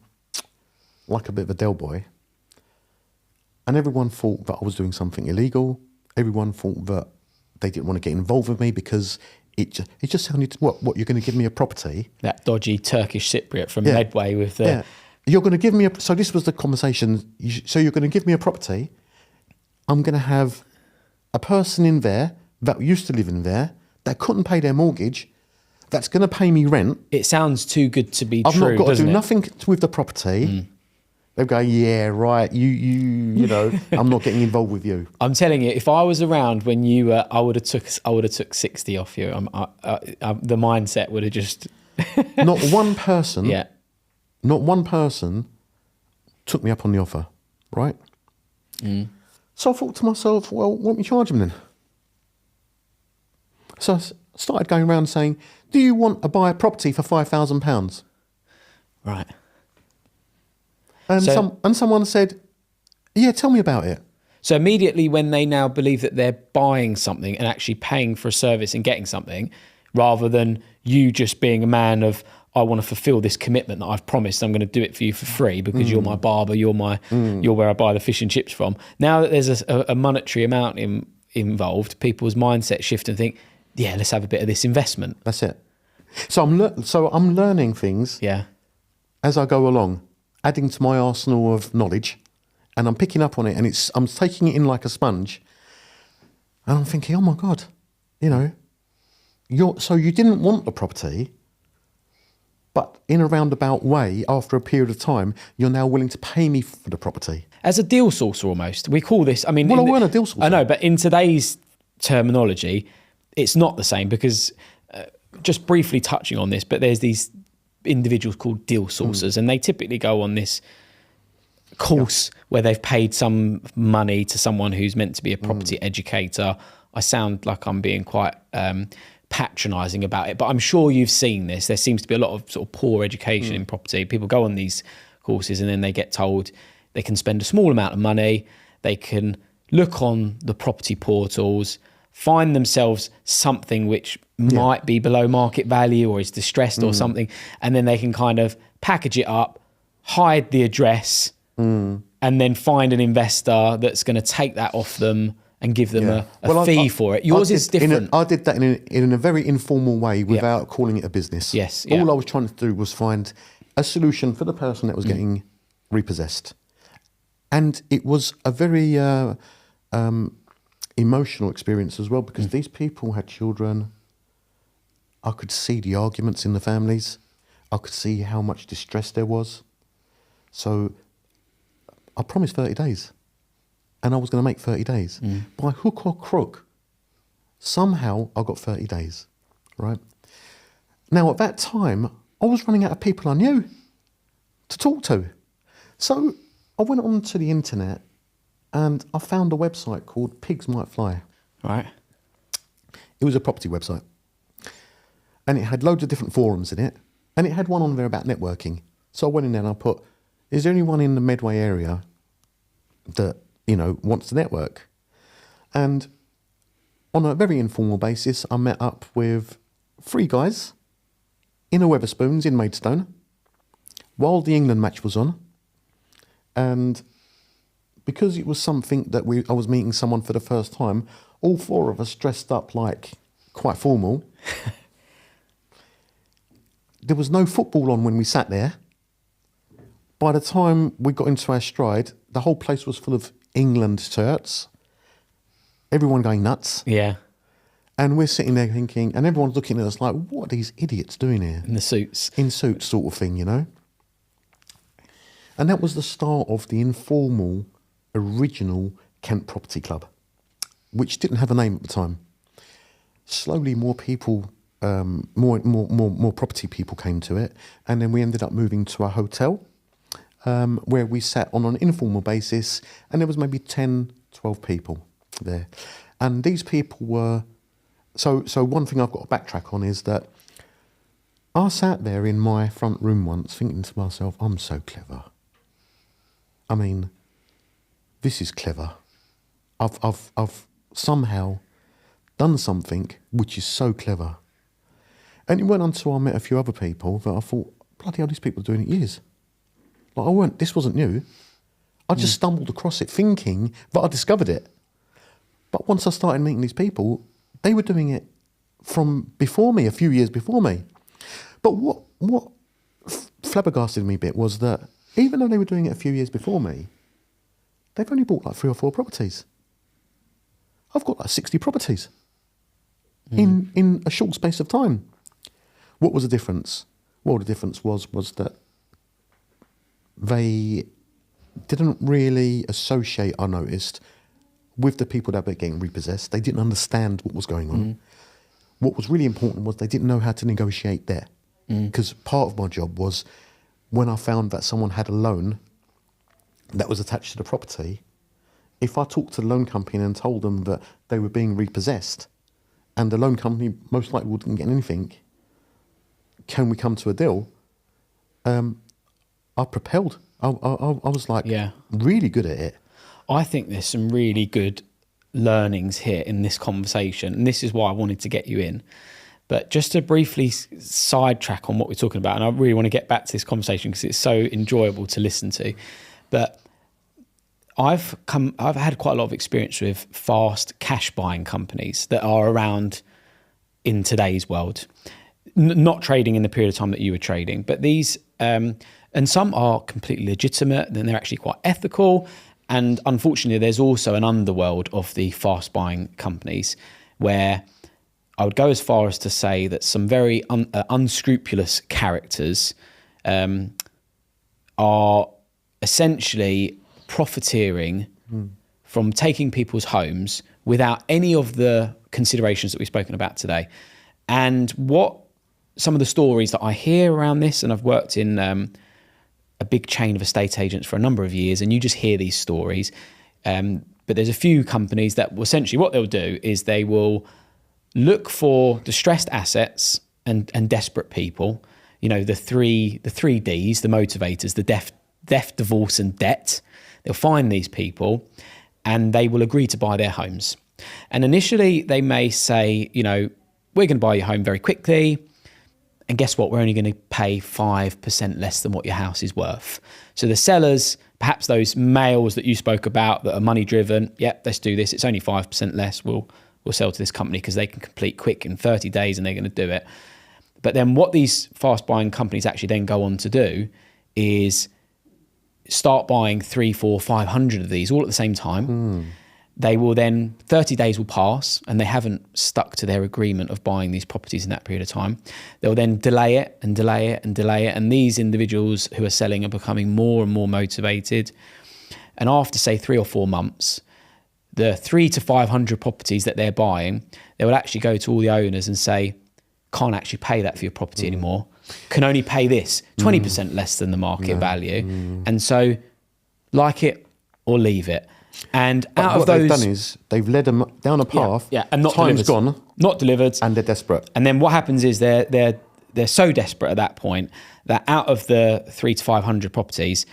like a bit of a Del boy. And everyone thought that I was doing something illegal. everyone thought that they didn't want to get involved with me because it just sounded, what you're going to give me a property? That dodgy Turkish Cypriot from Medway with the... Yeah. You're going to give me so this was the conversation. So you're going to give me a property. I'm going to have a person in there that used to live in there that couldn't pay their mortgage, that's going to pay me rent. It sounds too good to be I've true, not got to do doesn't it? nothing with the property. They'll go, yeah, right. You know, I'm not getting involved with you. I'm telling you, if I was around when you were, I would have took 60 off you. The mindset would have just... Not one person. Yeah. Not one person took me up on the offer, right? So I thought to myself, well, what me charge them then? So I started going around saying, do you want to buy a property for £5,000? Right. And So- someone said, yeah, tell me about it. So immediately when they now believe that they're buying something and actually paying for a service and getting something, rather than you just being a man of, I want to fulfill this commitment that I've promised, I'm going to do it for you for free because you're my barber, you're where I buy the fish and chips from. Now that there's a monetary amount involved, people's mindset shift and think, yeah, let's have a bit of this investment. That's it. So I'm learning things Yeah. as I go along, adding to my arsenal of knowledge, and I'm picking up on it, and I'm taking it in like a sponge, and I'm thinking, oh my God, you know, so you didn't want the property, but in a roundabout way, after a period of time, you're now willing to pay me for the property. As a deal sourcer almost. We call this, I mean... Well, I weren't a deal sourcer. I know, but in today's terminology, it's not the same because, just briefly touching on this, but there's these individuals called deal sourcers and they typically go on this course where they've paid some money to someone who's meant to be a property educator. I sound like I'm being quite... patronising about it, but I'm sure you've seen this. There seems to be a lot of sort of poor education in property. People go on these courses and then they get told they can spend a small amount of money, they can look on the property portals, find themselves something which might be below market value or is distressed or something, and then they can kind of package it up, hide the address, and then find an investor that's going to take that off them and give them a fee for it. Yours is different. I did that in a very informal way without calling it a business. Yes. All I was trying to do was find a solution for the person that was getting repossessed. And it was a very emotional experience as well because these people had children. I could see the arguments in the families. I could see how much distress there was. So I promised 30 days. And I was going to make 30 days. By hook or crook, somehow I got 30 days, right? Now, at that time, I was running out of people I knew to talk to. So I went onto the internet and I found a website called Pigs Might Fly. Right. It was a property website. And it had loads of different forums in it. And it had one on there about networking. So I went in there and I put, is there anyone in the Medway area that, you know, wants to network? And on a very informal basis, I met up with 3 guys in a Wetherspoons in Maidstone while the England match was on. And because it was something that I was meeting someone for the first time, all 4 of us dressed up like quite formal. There was no football on when we sat there. By the time we got into our stride, the whole place was full of England shirts, everyone going nuts. Yeah. And we're sitting there thinking, and everyone's looking at us like, what are these idiots doing here? In the suits. In suits sort of thing, you know? And that was the start of the informal, original Kent Property Club, which didn't have a name at the time. Slowly more people, more property people came to it. And then we ended up moving to a hotel where we sat on an informal basis, and there was maybe 10, 12 people there. And these people were... So one thing I've got to backtrack on is that I sat there in my front room once thinking to myself, I'm so clever. I mean, this is clever. I've somehow done something which is so clever. And it went on to I met a few other people that I thought, bloody hell, these people are doing it years. Like this wasn't new. I just stumbled across it thinking that I discovered it. But once I started meeting these people, they were doing it from before me, a few years before me. But what flabbergasted me a bit was that even though they were doing it a few years before me, they've only bought like 3 or 4 properties. I've got like 60 properties in a short space of time. What was the difference? Well, the difference was that they didn't really associate, I noticed, with the people that were getting repossessed. They didn't understand what was going on. What was really important was they didn't know how to negotiate there. Because part of my job was when I found that someone had a loan that was attached to the property, if I talked to the loan company and told them that they were being repossessed and the loan company most likely wouldn't get anything, can we come to a deal? I propelled. I was like really good at it. I think there's some really good learnings here in this conversation, and this is why I wanted to get you in. But just to briefly sidetrack on what we're talking about, and I really want to get back to this conversation because it's so enjoyable to listen to. But I've had quite a lot of experience with fast cash buying companies that are around in today's world, not trading in the period of time that you were trading, but these, and some are completely legitimate, and they're actually quite ethical. And unfortunately, there's also an underworld of the fast buying companies where I would go as far as to say that some very unscrupulous characters are essentially profiteering from taking people's homes without any of the considerations that we've spoken about today. And what some of the stories that I hear around this, and I've worked in a big chain of estate agents for a number of years, and you just hear these stories. But there's a few companies that will essentially, what they'll do is they will look for distressed assets and desperate people. You know, the three Ds, the motivators, the death, divorce, and debt. They'll find these people and they will agree to buy their homes. And initially they may say, you know, we're going to buy your home very quickly. And guess what? We're only going to pay 5% less than what your house is worth. So the sellers, perhaps those males that you spoke about that are money driven, let's do this. It's only 5% less. We'll sell to this company because they can complete quick in 30 days and they're going to do it. But then what these fast buying companies actually then go on to do is start buying 300, 400, 500 of these all at the same time. They will then, 30 days will pass and they haven't stuck to their agreement of buying these properties in that period of time. They'll then delay it and delay it and delay it. And these individuals who are selling are becoming more and more motivated. And after, say, 3 or 4 months, the 300 to 500 properties that they're buying, they will actually go to all the owners and say, can't actually pay that for your property anymore. Can only pay this, 20% less than the market value. And so like it or leave it. And but out of what those, they've done is they've led them down a path. and not time's delivered. gone, not delivered, and they're desperate. And then what happens is they're so desperate at that point that out of the 300 to 500 properties,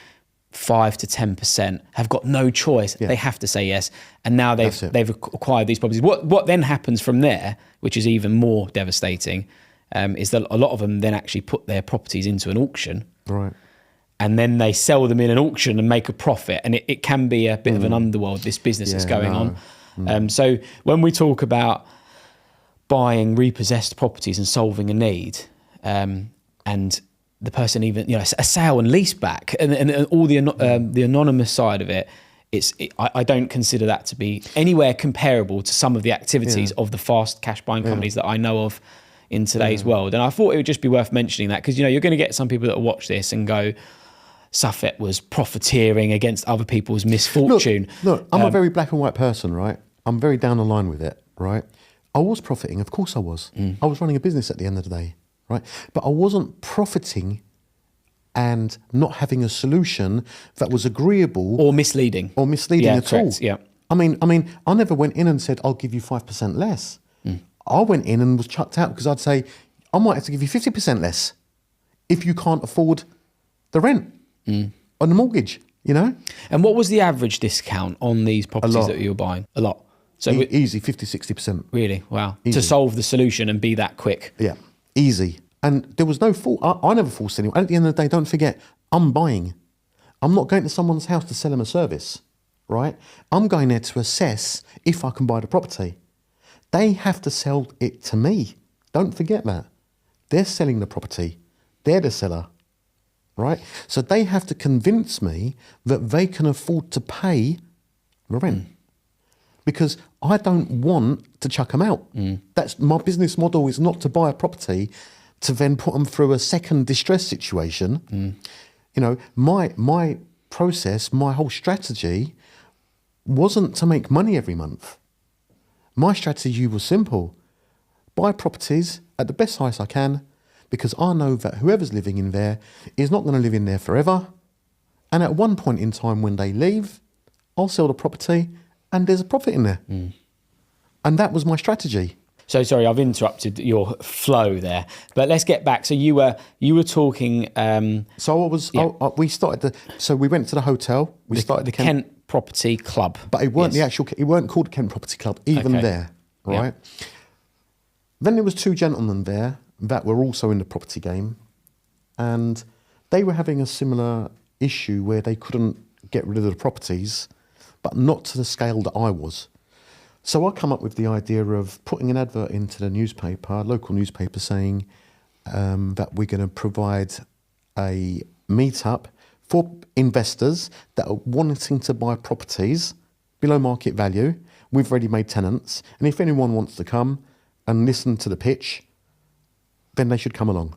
5 to 10% have got no choice. They have to say yes, and now they've acquired these properties. What then happens from there, which is even more devastating, is that a lot of them then actually put their properties into an auction. Right. And then they sell them in an auction and make a profit. And it can be a bit of an underworld, this business that's going on. So when we talk about buying repossessed properties and solving a need, and the person even, you know, a sale and lease back and all the anonymous side of it, I don't consider that to be anywhere comparable to some of the activities of the fast cash buying companies that I know of in today's world. And I thought it would just be worth mentioning that because, you know, you're going to get some people that will watch this and go, Saffet was profiteering against other people's misfortune. Look, I'm a very black and white person, right? I'm very down the line with it, right? I was profiting, of course I was. I was running a business at the end of the day, right? But I wasn't profiting and not having a solution that was agreeable or misleading at all. Yeah. I mean, I never went in and said, I'll give you 5% less. I went in and was chucked out because I'd say, I might have to give you 50% less if you can't afford the rent on the mortgage, you know? And what was the average discount on these properties that you were buying? A lot. So easy, 50, 60%. Really? Wow. Easy. To solve the solution and be that quick. Yeah, easy. And there was no fault. I never forced anyone. At the end of the day, don't forget, I'm buying. I'm not going to someone's house to sell them a service, right? I'm going there to assess if I can buy the property. They have to sell it to me. Don't forget that. They're selling the property. They're the seller, right? So they have to convince me that they can afford to pay the rent. Because I don't want to chuck them out. That's my business model, is not to buy a property to then put them through a second distress situation. You know, my process, my whole strategy wasn't to make money every month. My strategy was simple. Buy properties at the best price I can, because I know that whoever's living in there is not going to live in there forever. And at one point in time when they leave, I'll sell the property and there's a profit in there. And that was my strategy. So sorry, I've interrupted your flow there, but let's get back. So you were talking. So I was. We started So we went to the hotel. We started the Kent Property Club, but it weren't the actual. It weren't called the Kent Property Club even there, right? Yeah. Then there was two gentlemen there that were also in the property game, and they were having a similar issue where they couldn't get rid of the properties, but not to the scale that I was. So I come up with the idea of putting an advert into the newspaper, local newspaper, saying that we're going to provide a meetup for investors that are wanting to buy properties below market value with ready-made tenants. And if anyone wants to come and listen to the pitch, then they should come along.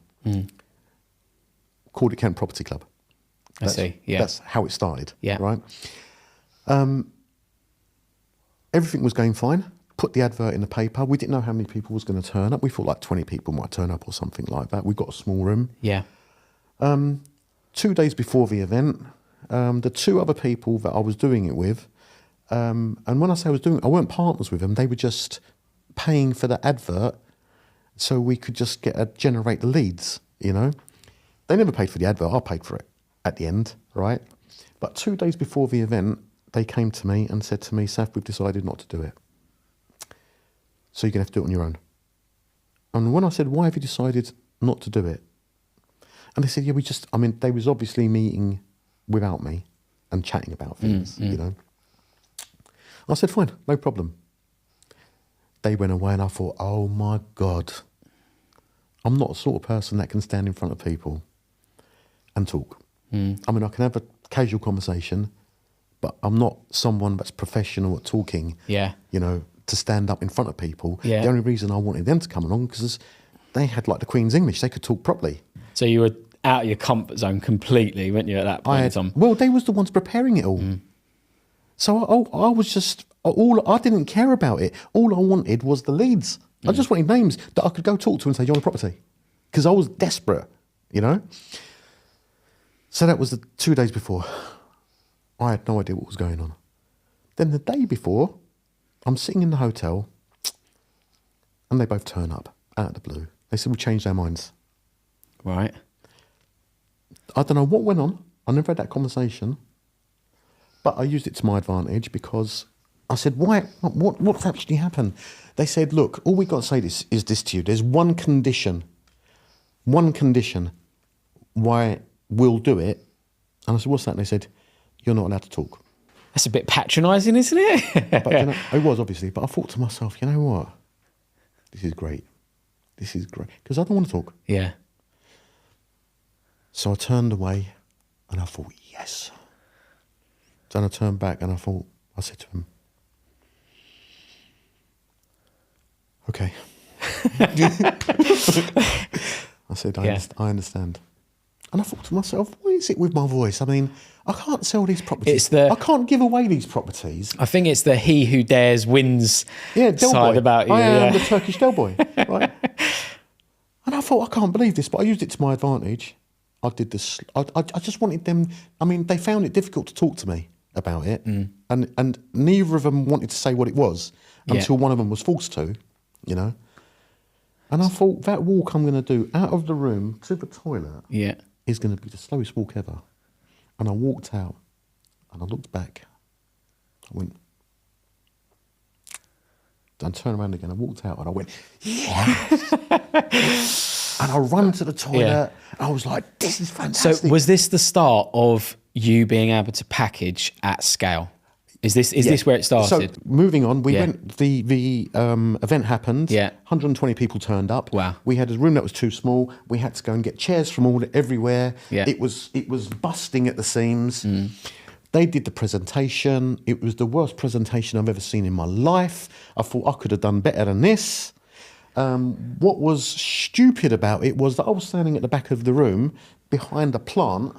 Called it Kent Property Club. I see, yeah. That's how it started, yeah. Right? Everything was going fine. Put the advert in the paper. We didn't know how many people was going to turn up. We thought like 20 people might turn up or something like that. We got a small room. Yeah. 2 days before the event, the two other people that I was doing it with, and when I say I was doing it, I weren't partners with them. They were just paying for the advert so we could just generate the leads, you know. They never paid for the advert. I paid for it at the end, right? But 2 days before the event, they came to me and said to me, Saff, we've decided not to do it. So you're going to have to do it on your own. And when I said, why have you decided not to do it? And they said, yeah, they was obviously meeting without me and chatting about things, you know. I said, fine, no problem. They went away and I thought, oh my God, I'm not the sort of person that can stand in front of people and talk. I mean, I can have a casual conversation, but I'm not someone that's professional at talking, you know, to stand up in front of people. Yeah. The only reason I wanted them to come along because they had like the Queen's English. They could talk properly. So you were out of your comfort zone completely, weren't you, at that point in time? Well, they was the ones preparing it all. So I was just, I didn't care about it. All I wanted was the leads. I just wanted names that I could go talk to and say, you're on the property. Because I was desperate, you know. So that was the 2 days before. I had no idea what was going on. Then the day before, I'm sitting in the hotel and they both turn up out of the blue. They said, we changed our minds. Right. I don't know what went on. I never had that conversation. But I used it to my advantage because I said, why? What's actually happened? They said, look, all we got to say is this to you. There's one condition why we'll do it. And I said, what's that? And they said, you're not allowed to talk. That's a bit patronising, isn't it? But you know, it was obviously. But I thought to myself, you know what? This is great. Because I don't want to talk. Yeah. So I turned away and I thought, yes. Then I turned back and I said to him, okay. I said, I understand. And I thought to myself, what is it with my voice? I mean, I can't sell these properties. I can't give away these properties. I think it's the he who dares wins side about you. I am the Turkish Del Boy, right? And I thought, I can't believe this, but I used it to my advantage. I did this. I just wanted them. I mean, they found it difficult to talk to me about it, and neither of them wanted to say what it was until one of them was forced to, you know. And I thought that walk I'm going to do out of the room to the toilet is going to be the slowest walk ever. And I walked out and I looked back. I went, and turned around again. I walked out and I went, yes. And I run to the toilet. And I was like, this is fantastic. So was this the start of you being able to package at scale? Is this where it started? So moving on, we Yeah. went. The event happened. Yeah. 120 people turned up. Wow. We had a room that was too small. We had to go and get chairs from everywhere. Yeah. It was busting at the seams. They did the presentation. It was the worst presentation I've ever seen in my life. I thought I could have done better than this. What was stupid about it was that I was standing at the back of the room behind a plant,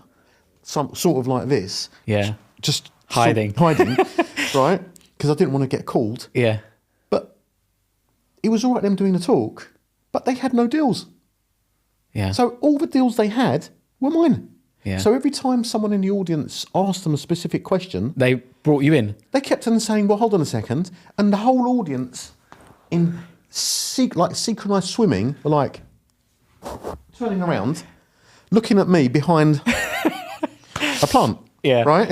some sort of like this. Yeah. Just Hiding. Right? Because I didn't want to get called. Yeah. But it was all right them doing the talk, but they had no deals. Yeah. So all the deals they had were mine. Yeah. So every time someone in the audience asked them a specific question, They brought you in. they kept on saying, well, hold on a second. And the whole audience in synchronized swimming were like turning around, looking at me behind a plant. Yeah. Right?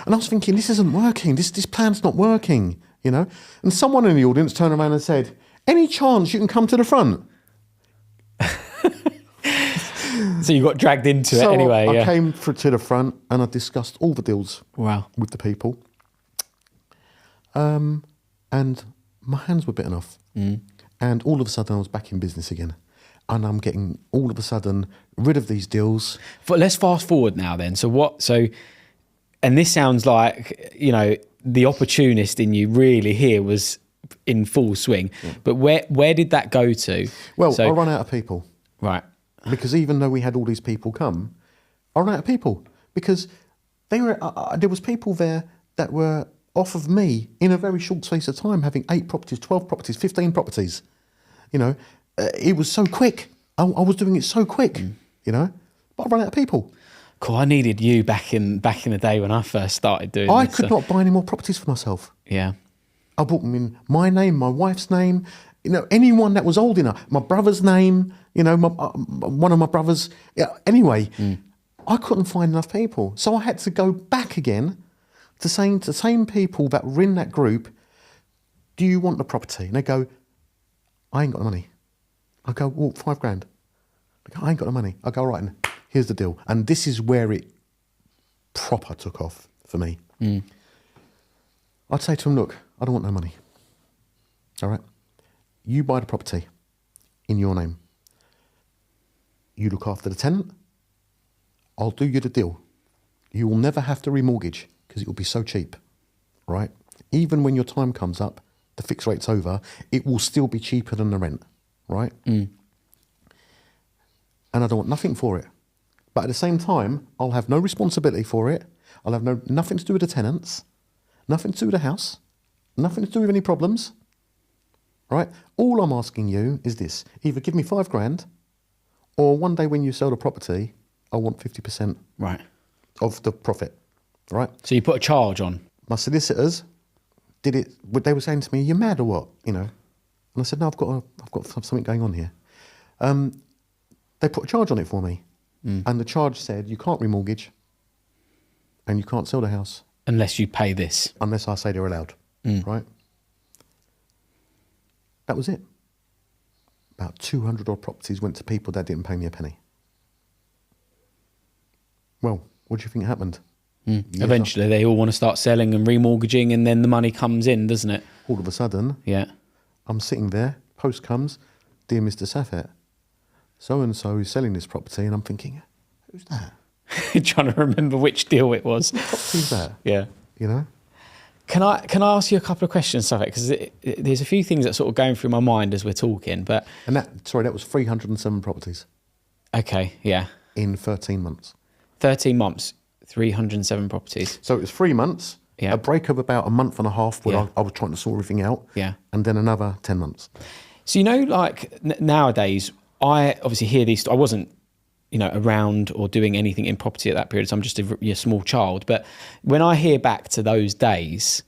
And I was thinking, this isn't working. This plan's not working, you know? And someone in the audience turned around and said, any chance you can come to the front? So you got dragged into it anyway. I came to the front and I discussed all the deals with the people. And my hands were bitten off. And all of a sudden I was back in business again. And I'm getting all of a sudden rid of these deals. But let's fast forward now then. And this sounds like, you know, the opportunist in you really here was in full swing. Yeah. But where did that go to? Well, I ran out of people. Right. Because even though we had all these people come, I ran out of people. Because there was people there that were off of me in a very short space of time, having 8 properties, 12 properties, 15 properties. You know, it was so quick. I was doing it so quick, you know, but I ran out of people. Cool. I needed you back in the day when I first started doing I this. could not buy any more properties for myself. Yeah. I bought them in my name, my wife's name, you know, anyone that was old enough, my brother's name, you know, one of my brothers. Yeah, anyway, I couldn't find enough people. So I had to go back again to saying to the same people that were in that group, do you want the property? And they go, I ain't got the money. I go, well, $5,000. They go, I ain't got the money. I go, all right, and here's the deal. And this is where it proper took off for me. I'd say to them, look, I don't want no money. All right? You buy the property in your name. You look after the tenant. I'll do you the deal. You will never have to remortgage because it will be so cheap, right? Even when your time comes up, the fixed rate's over, it will still be cheaper than the rent, right? And I don't want nothing for it. But at the same time, I'll have no responsibility for it. I'll have nothing to do with the tenants, nothing to do with the house, nothing to do with any problems, right? All I'm asking you is this. Either give me $5,000 or one day when you sell the property, I want 50% of the profit, right? So you put a charge on? My solicitors did it. They were saying to me, you're mad or what? You know? And I said, no, I've got something going on here. They put a charge on it for me. And the charge said, you can't remortgage and you can't sell the house. Unless you pay this. Unless I say they're allowed, right? That was it. About 200 odd properties went to people that didn't pay me a penny. Well, what do you think happened? Eventually, they all want to start selling and remortgaging, and then the money comes in, doesn't it? All of a sudden, I'm sitting there, post comes, dear Mr. Saffet, so-and-so is selling this property, and I'm thinking, who's that? Trying to remember which deal it was. What property's that? Yeah. You know? Can I ask you a couple of questions, Saffet? Because there's a few things that sort of going through my mind as we're talking. That was 307 properties. Okay, yeah. In 13 months. 13 months, 307 properties. So it was 3 months, a break of about a month and a half where I was trying to sort everything out, and then another 10 months. So, you know, like nowadays, I obviously hear these, I wasn't, you know, around or doing anything in property at that period, so I'm just a small child. But when I hear back to those days,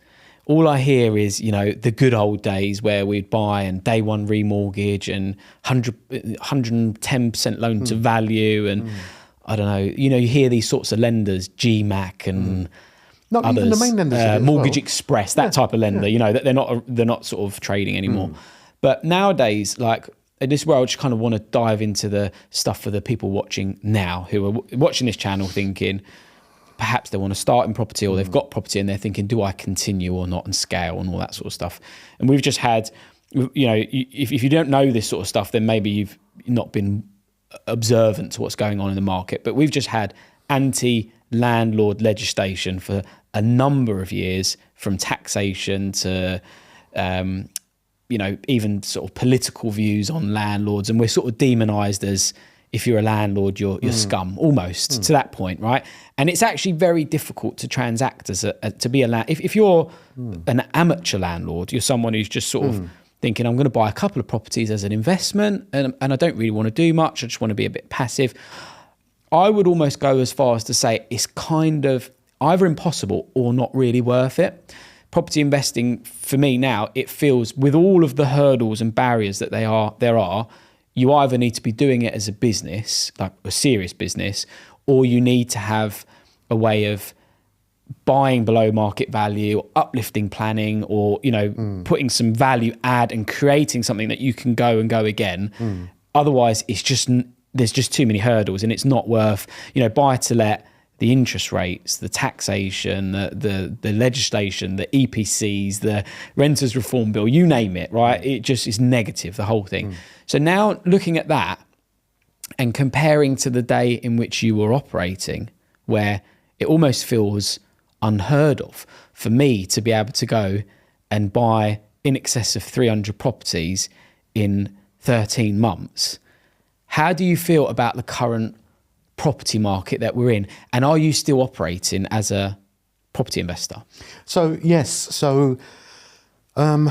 all I hear is, you know, the good old days where we'd buy and day one remortgage and 110% loan to value and I don't know, you know, you hear these sorts of lenders, GMAC and not others, even the main lenders, Mortgage Express, that type of lender, you know, that they're not sort of trading anymore. But nowadays, like, this is where I just kind of want to dive into the stuff for the people watching now who are watching this channel thinking, perhaps they want to start in property, or they've got property and they're thinking, do I continue or not, and scale and all that sort of stuff. And we've just had, if you don't know this sort of stuff, then maybe you've not been observant to what's going on in the market. But we've just had anti-landlord legislation for a number of years, from taxation to even sort of political views on landlords, and we're sort of demonized as, if you're a landlord, you're scum, almost to that point, right? And it's actually very difficult to transact as to be a landlord. If you're an amateur landlord, you're someone who's just sort of thinking, I'm going to buy a couple of properties as an investment, and I don't really want to do much, I just want to be a bit passive. I would almost go as far as to say it's kind of either impossible or not really worth it. Property investing, for me now, it feels, with all of the hurdles and barriers that there are, you either need to be doing it as a business, like a serious business, or you need to have a way of buying below market value, or uplifting planning, or putting some value add and creating something that you can go again. Otherwise, it's just, there's just too many hurdles, and it's not worth, buy to let, the interest rates, the taxation, the legislation, the EPCs, the renters reform bill, you name it, right? It just is negative, the whole thing. So now looking at that and comparing to the day in which you were operating, where it almost feels unheard of for me to be able to go and buy in excess of 300 properties in 13 months. How do you feel about the current property market that we're in, and are you still operating as a property investor? So yes, I've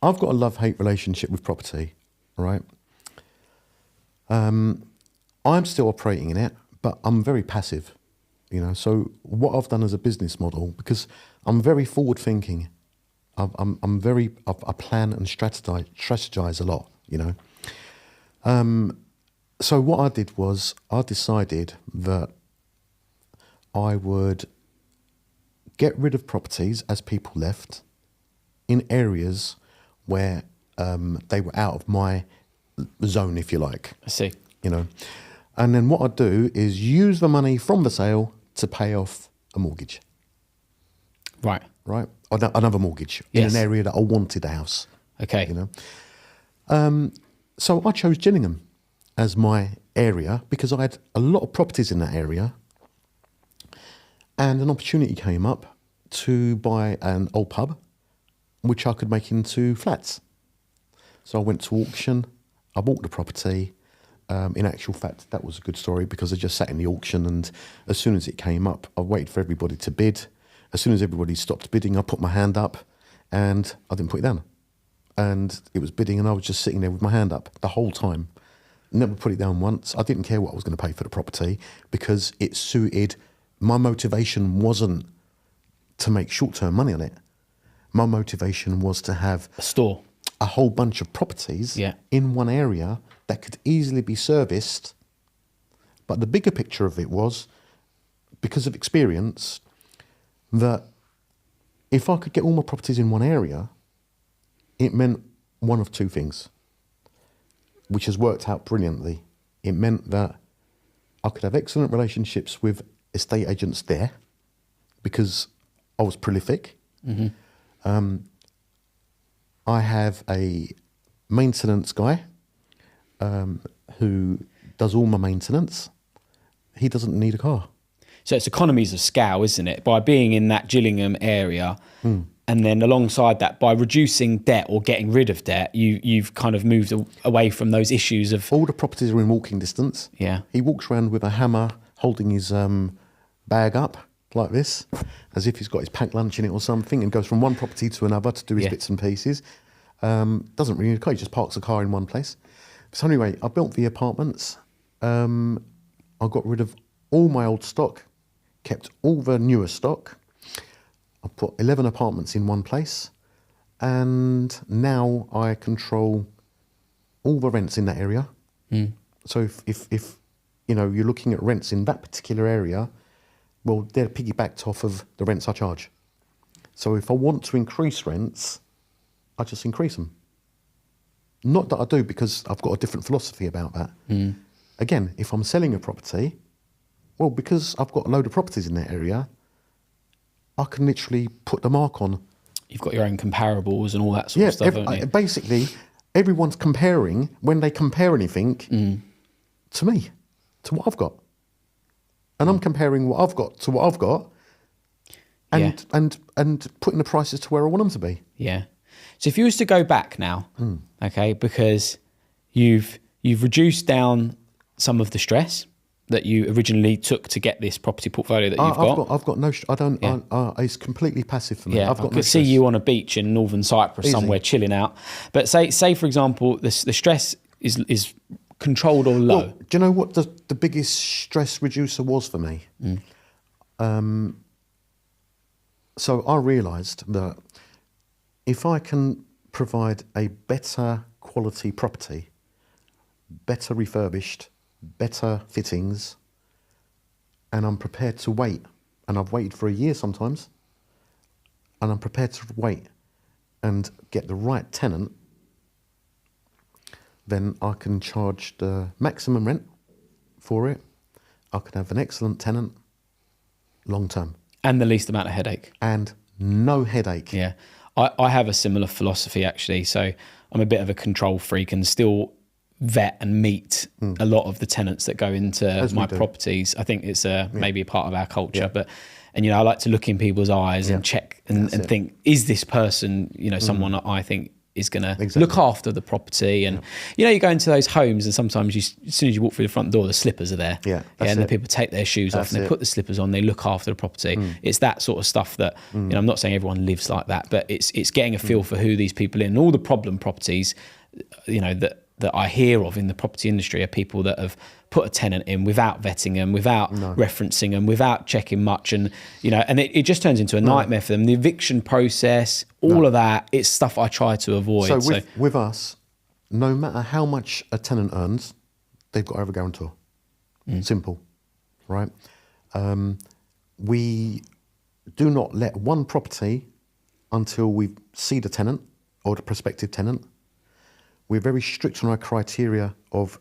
got a love-hate relationship with property, right? I'm still operating in it, but I'm very passive, so what I've done as a business model, because I'm very forward-thinking, I plan and strategize a lot, So what I did was I decided that I would get rid of properties as people left in areas where they were out of my zone, if you like. I see. And then what I'd do is use the money from the sale to pay off a mortgage. Right. Right? Another mortgage in an area that I wanted a house. Okay. So I chose Gillingham as my area because I had a lot of properties in that area, and an opportunity came up to buy an old pub which I could make into flats. So I went to auction, I bought the property. In actual fact, that was a good story because I just sat in the auction, and as soon as it came up, I waited for everybody to bid. As soon as everybody stopped bidding, I put my hand up, and I didn't put it down. And it was bidding, and I was just sitting there with my hand up the whole time. Never put it down once. I didn't care what I was going to pay for the property because it suited. My motivation wasn't to make short-term money on it. My motivation was to have a whole bunch of properties in one area that could easily be serviced. But the bigger picture of it was, because of experience, that if I could get all my properties in one area, it meant one of two things, which has worked out brilliantly. It meant that I could have excellent relationships with estate agents there because I was prolific. I have a maintenance guy who does all my maintenance. He doesn't need a car. So it's economies of scale, isn't it? By being in that Gillingham area, and then alongside that, by reducing debt or getting rid of debt, you've kind of moved away from those issues of... All the properties are in walking distance. Yeah. He walks around with a hammer, holding his bag up like this, as if he's got his packed lunch in it or something, and goes from one property to another to do his bits and pieces. Doesn't really need a car, he just parks the car in one place. So anyway, I built the apartments. I got rid of all my old stock, kept all the newer stock. I put 11 apartments in one place, and now I control all the rents in that area. So if you're looking at rents in that particular area, well, they're piggybacked off of the rents I charge. So if I want to increase rents, I just increase them. Not that I do, because I've got a different philosophy about that. Again, if I'm selling a property, Well, because I've got a load of properties in that area, I can literally put the mark on. You've got your own comparables and all that sort of stuff, haven't you? Basically, everyone's comparing, when they compare anything, to me, to what I've got. And I'm comparing what I've got to what I've got, and putting the prices to where I want them to be. Yeah. So if you was to go back now, okay, because you've reduced down some of the stress that you originally took to get this property portfolio that you've got. I've got no. I don't. It's completely passive for me. Yeah, I've got I could see you on a beach in northern Cyprus somewhere chilling out. But say for example, the stress is controlled or low. Well, do you know what the biggest stress reducer was for me? So I realised that if I can provide a better quality property, better refurbished, better fittings, and I'm prepared to wait, and I've waited for a year sometimes, and I'm prepared to wait and get the right tenant, then I can charge the maximum rent for it. I can have an excellent tenant long term. And the least amount of headache. And no headache. Yeah. I have a similar philosophy actually. So I'm a bit of a control freak and still vet and meet a lot of the tenants that go into my properties. I think it's maybe a part of our culture, and I like to look in people's eyes and check and think, is this person, someone that I think is going to look after the property? And you go into those homes and sometimes as soon as you walk through the front door, the slippers are there. And then people take their shoes off and they put the slippers on, they look after the property. It's that sort of stuff that, I'm not saying everyone lives like that, but it's getting a feel for who these people are. And all the problem properties, that I hear of in the property industry are people that have put a tenant in without vetting them, without referencing them, without checking much. And, and it just turns into a nightmare for them. The eviction process, all of that, it's stuff I try to avoid. So with us, no matter how much a tenant earns, they've got to have a guarantor. Simple, right? We do not let one property until we see the tenant or the prospective tenant. We're very strict on our criteria of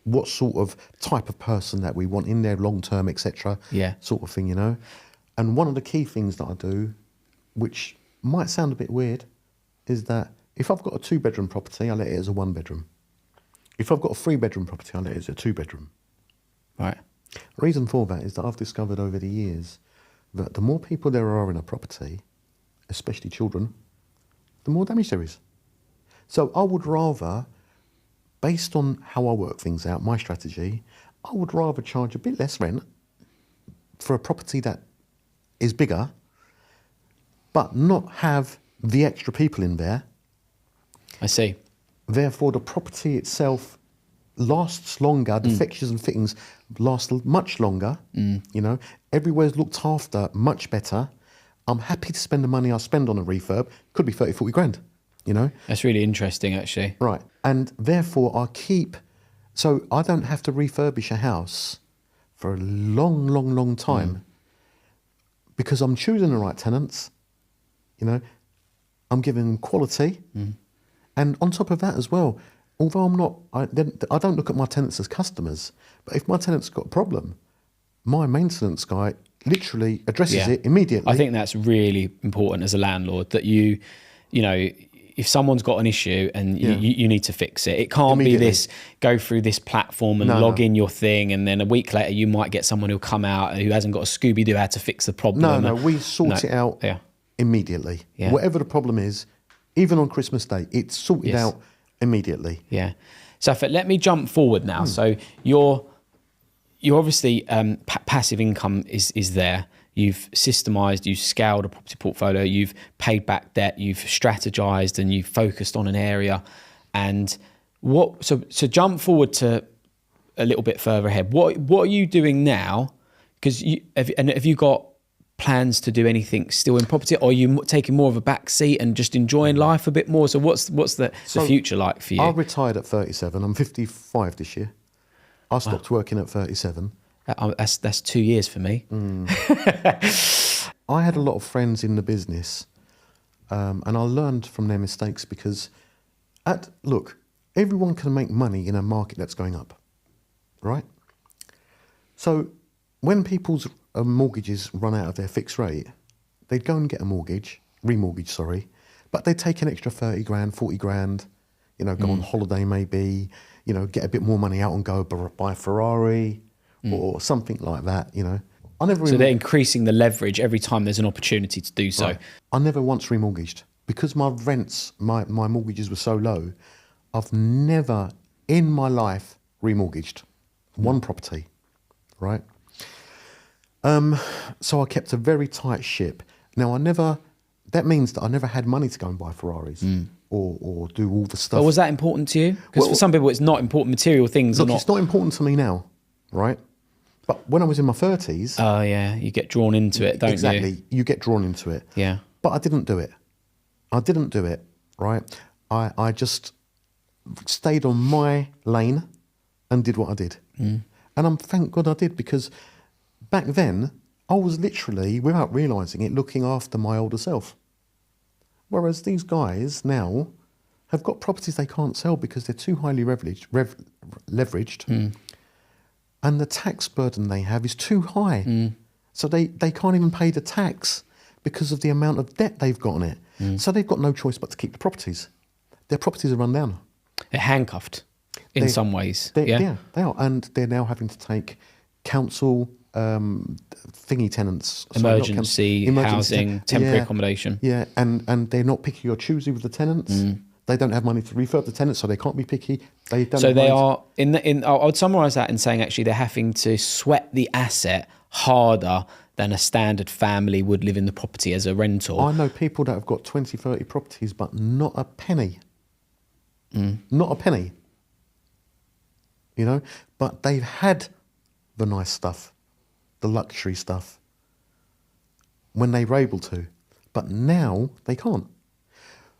what sort of type of person that we want in there long term, etc. Sort of thing, And one of the key things that I do, which might sound a bit weird, is that if I've got a 2-bedroom property, I let it as a 1-bedroom. If I've got a 3-bedroom property, I let it as a 2-bedroom. Right. The reason for that is that I've discovered over the years that the more people there are in a property, especially children, the more damage there is. So I would rather, based on how I work things out, my strategy, I would rather charge a bit less rent for a property that is bigger, but not have the extra people in there. I see. Therefore, the property itself lasts longer, the fixtures and fittings last much longer, everywhere's looked after much better. I'm happy to spend the money I spend on a refurb, could be 30, 40 grand. That's really interesting, actually. Right. And therefore, so I don't have to refurbish a house for a long, long, long time because I'm choosing the right tenants, I'm giving them quality. And on top of that as well, although I don't look at my tenants as customers, but if my tenant's got a problem, my maintenance guy literally addresses it immediately. I think that's really important as a landlord, that if someone's got an issue and you need to fix it, it can't be this, go through this platform and log in your thing, and then a week later you might get someone who'll come out who hasn't got a Scooby-Doo how to fix the problem. No, we sort it out immediately. Whatever the problem is, even on Christmas Day, it's sorted out immediately. Yeah. Saffet, let me jump forward now. So you're obviously, passive income is there. You've systemized, you've scaled a property portfolio, you've paid back debt, you've strategized, and you've focused on an area. And so jump forward to a little bit further ahead. What are you doing now? Because have you got plans to do anything still in property, or are you taking more of a back seat and just enjoying life a bit more? So what's the future like for you? I retired at 37. I'm 55 this year. I stopped working at 37. That's 2 years for me. I had a lot of friends in the business, and I learned from their mistakes because, look, everyone can make money in a market that's going up, right? So when people's mortgages run out of their fixed rate, they'd go and get a remortgage, sorry, but they'd take an extra 30 grand, 40 grand, go on holiday maybe, get a bit more money out and go buy a Ferrari or something like that, So they're increasing the leverage every time there's an opportunity to do so. Right. I never once remortgaged. Because my rents, my mortgages were so low, I've never in my life remortgaged one property, right? So I kept a very tight ship. Now that means that I never had money to go and buy Ferraris or do all the stuff. But was that important to you? Because for some people it's not important. Material things look, are not. It's not important to me now, right? But when I was in my 30s... Oh, yeah, you get drawn into it, don't you? Exactly, you get drawn into it. Yeah. But I didn't do it, right? I just stayed on my lane and did what I did. And thank God I did, because back then, I was literally, without realising it, looking after my older self. Whereas these guys now have got properties they can't sell because they're too highly leveraged. And the tax burden they have is too high. So they can't even pay the tax because of the amount of debt they've got on it. So they've got no choice but to keep the properties. Their properties are run down. They're handcuffed in some ways. Yeah, they are. And they're now having to take council thingy tenants. Emergency housing, temporary accommodation. Yeah, and they're not picky or choosy with the tenants. They don't have money to refurb the tenants, so they can't be picky. I would summarise that in saying actually they're having to sweat the asset harder than a standard family would live in the property as a rental. I know people that have got 20, 30 properties, but not a penny. Not a penny. But they've had the nice stuff, the luxury stuff, when they were able to. But now they can't.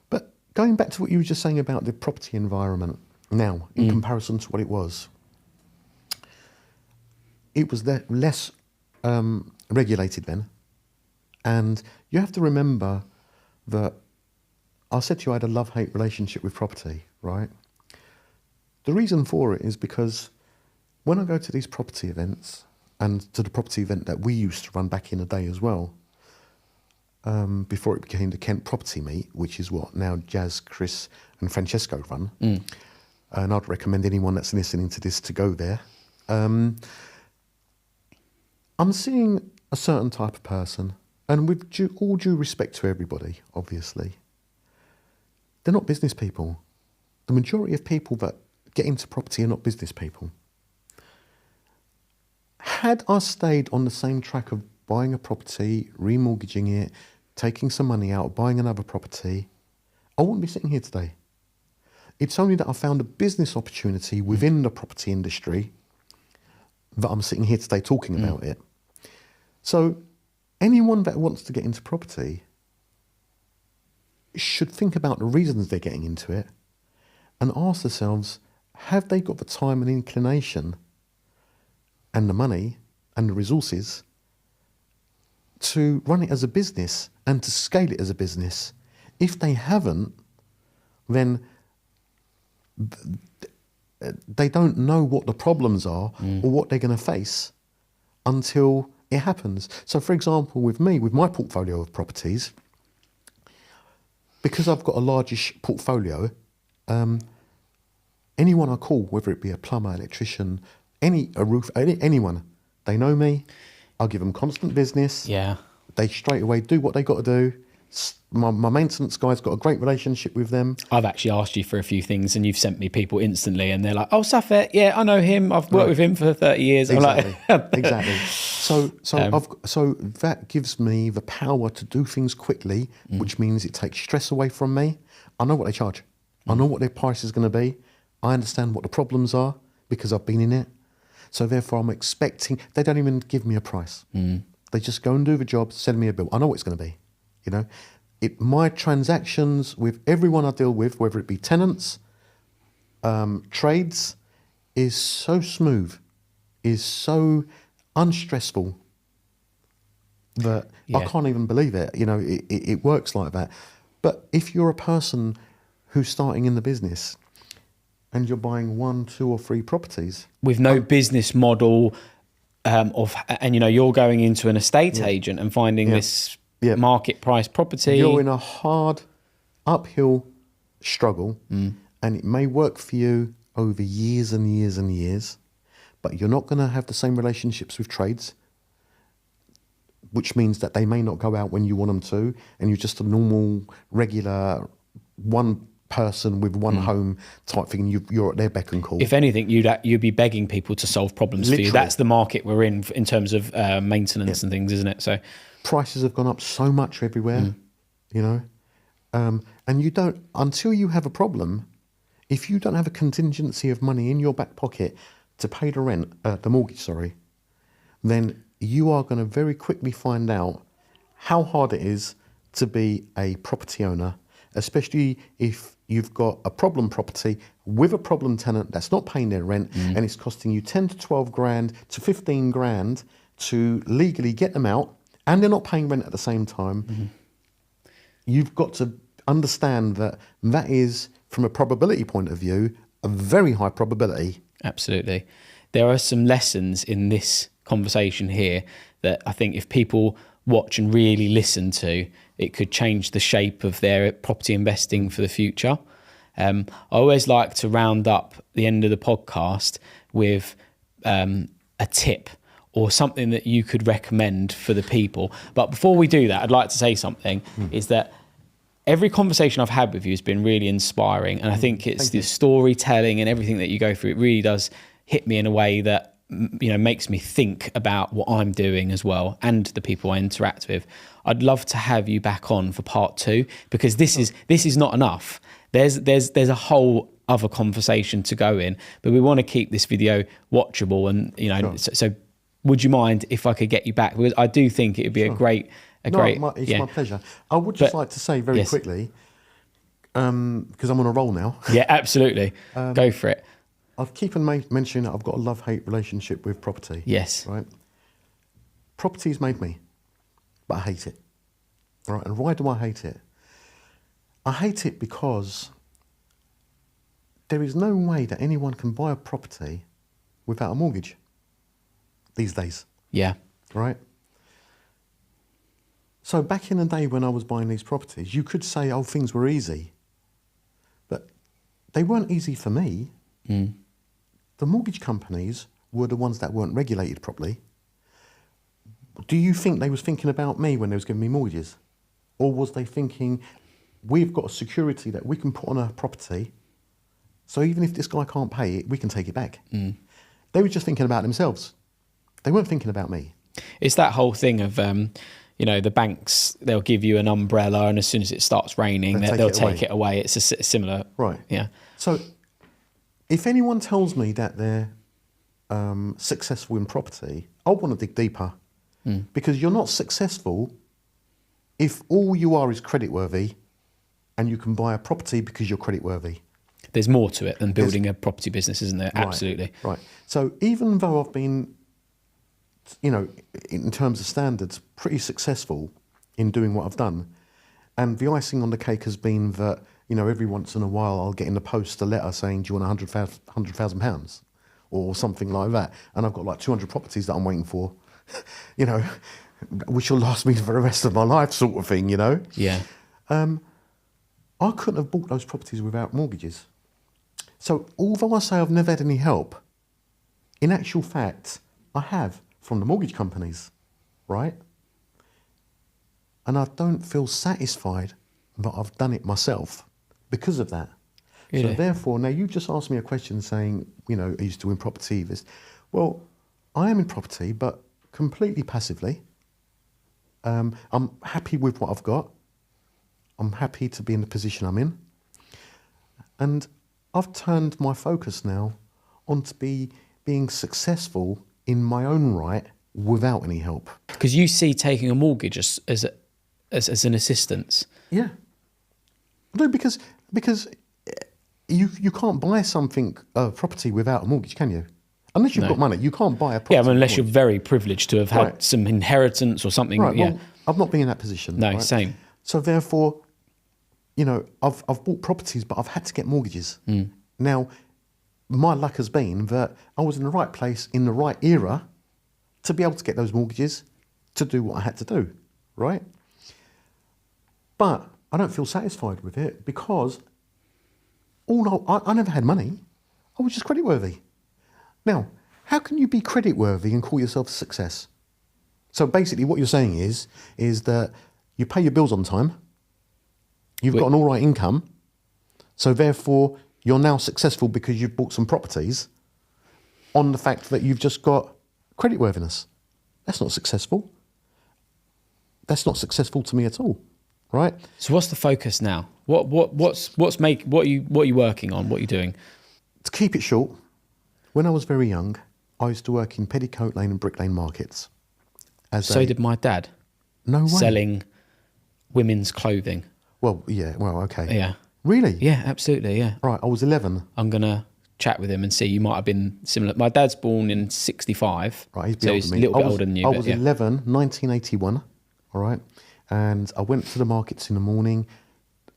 But going back to what you were just saying about the property environment now, in comparison to what it was less regulated then. And you have to remember that I said to you I had a love-hate relationship with property, right? The reason for it is because when I go to these property events, and to the property event that we used to run back in the day as well, before it became the Kent Property Meet, which is what now Jazz, Chris and Francesco run, and I'd recommend anyone that's listening to this to go there. I'm seeing a certain type of person, and with all due respect to everybody, obviously, they're not business people. The majority of people that get into property are not business people. Had I stayed on the same track of buying a property, remortgaging it, taking some money out, buying another property, I wouldn't be sitting here today. It's only that I found a business opportunity within the property industry that I'm sitting here today talking about it. So anyone that wants to get into property should think about the reasons they're getting into it and ask themselves, have they got the time and inclination and the money and the resources to run it as a business and to scale it as a business? If they haven't, then they don't know what the problems are or what they're going to face until it happens. So, for example, with me, with my portfolio of properties, because I've got a largish portfolio, anyone I call, whether it be a plumber, electrician, anyone, they know me. I'll give them constant business. Yeah. They straight away do what they got to do. My maintenance guy's got a great relationship with them. I've actually asked you for a few things and you've sent me people instantly and they're like, oh, Saffet, yeah, I know him. I've worked with him for 30 years. Exactly. I'm like, Exactly. So that gives me the power to do things quickly, which means it takes stress away from me. I know what they charge. I know what their price is going to be. I understand what the problems are because I've been in it. So therefore I'm expecting, they don't even give me a price. They just go and do the job, send me a bill. I know what it's going to be. My transactions with everyone I deal with, whether it be tenants, trades, is so smooth, is so unstressful that I can't even believe it. It works like that. But if you're a person who's starting in the business and you're buying 1, 2 or 3 properties with no business model, and you're going into an estate agent and finding this market price property. You're in a hard uphill struggle, and it may work for you over years and years and years, but you're not going to have the same relationships with trades, which means that they may not go out when you want them to, and you're just a normal, regular one person with one home type thing, and you're at their beck and call. If anything, you'd be begging people to solve problems for you. That's the market we're in terms of maintenance and things, isn't it? So prices have gone up so much everywhere, and you don't, until you have a problem, if you don't have a contingency of money in your back pocket to pay the mortgage, then you are going to very quickly find out how hard it is to be a property owner, especially if you've got a problem property with a problem tenant that's not paying their rent, and it's costing you 10 to 12 grand to 15 grand to legally get them out, and they're not paying rent at the same time. You've got to understand that is, from a probability point of view, a very high probability. Absolutely. There are some lessons in this conversation here that I think if people watch and really listen to, it could change the shape of their property investing for the future. I always like to round up the end of the podcast with a tip or something that you could recommend for the people. But before we do that, I'd like to say something, is that every conversation I've had with you has been really inspiring. And I think it's the storytelling and everything that you go through. It really does hit me in a way that, makes me think about what I'm doing as well, and the people I interact with. I'd love to have you back on for part 2, because this is not enough. There's a whole other conversation to go in, but we want to keep this video watchable. And, so would you mind if I could get you back? Because I do think it would be a great. It's my pleasure. I would just like to say very quickly, because I'm on a roll now. Yeah, absolutely. Go for it. I've keep on mentioning that I've got a love-hate relationship with property. Yes. Right? Property's made me, but I hate it. Right? And why do I hate it? I hate it because there is no way that anyone can buy a property without a mortgage these days. Yeah. Right? So back in the day when I was buying these properties, you could say, oh, things were easy. But they weren't easy for me. The mortgage companies were the ones that weren't regulated properly. Do you think they was thinking about me when they was giving me mortgages? Or was they thinking, we've got a security that we can put on a property, so even if this guy can't pay it, we can take it back? They were just thinking about themselves. They weren't thinking about me. It's that whole thing of, the banks, they'll give you an umbrella, and as soon as it starts raining, they'll take it away. It's a similar. Right. Yeah. So if anyone tells me that they're successful in property, I want to dig deeper, because you're not successful if all you are is creditworthy and you can buy a property because you're creditworthy. There's more to it than building a property business, isn't there? Absolutely. Right. So even though I've been, in terms of standards, pretty successful in doing what I've done, and the icing on the cake has been that, every once in a while I'll get in the post a letter saying, do you want £100,000 or something like that? And I've got like 200 properties that I'm waiting for, which will last me for the rest of my life, sort of thing, Yeah. I couldn't have bought those properties without mortgages. So although I say I've never had any help, in actual fact, I have from the mortgage companies, right? And I don't feel satisfied that I've done it myself because of that. Really? So therefore, now you just asked me a question saying, are you still in property? Well, I am in property, but completely passively. I'm happy with what I've got. I'm happy to be in the position I'm in. And I've turned my focus now on to being successful in my own right without any help. Because you see taking a mortgage as an assistance. Yeah. No, because you can't buy a property without a mortgage, can you? Unless you've got money, you can't buy a property. Yeah, unless you're very privileged to have had some inheritance or something. Right. Yeah. Well, I've not been in that position. No, right? same. So therefore, I've bought properties, but I've had to get mortgages. Now, my luck has been that I was in the right place in the right era to be able to get those mortgages, to do what I had to do, right? But I don't feel satisfied with it because I never had money. I was just creditworthy. Now, how can you be creditworthy and call yourself a success? So basically what you're saying is that you pay your bills on time, you've got an all right income, so therefore you're now successful because you've bought some properties on the fact that you've just got creditworthiness. That's not successful. That's not successful to me at all, right? So what's the focus now? What are you working on? What are you doing? To keep it short, when I was very young, I used to work in Petticoat Lane and Brick Lane markets. So did my dad. No way. Selling women's clothing. Well, yeah, well, okay. Yeah. Really? Yeah, absolutely, yeah. Right, I was 11. I'm going to chat with him and see. You might have been similar. My dad's born in 65. Right, so he's a little bit older than you. I was 11, 1981, all right? And I went to the markets in the morning.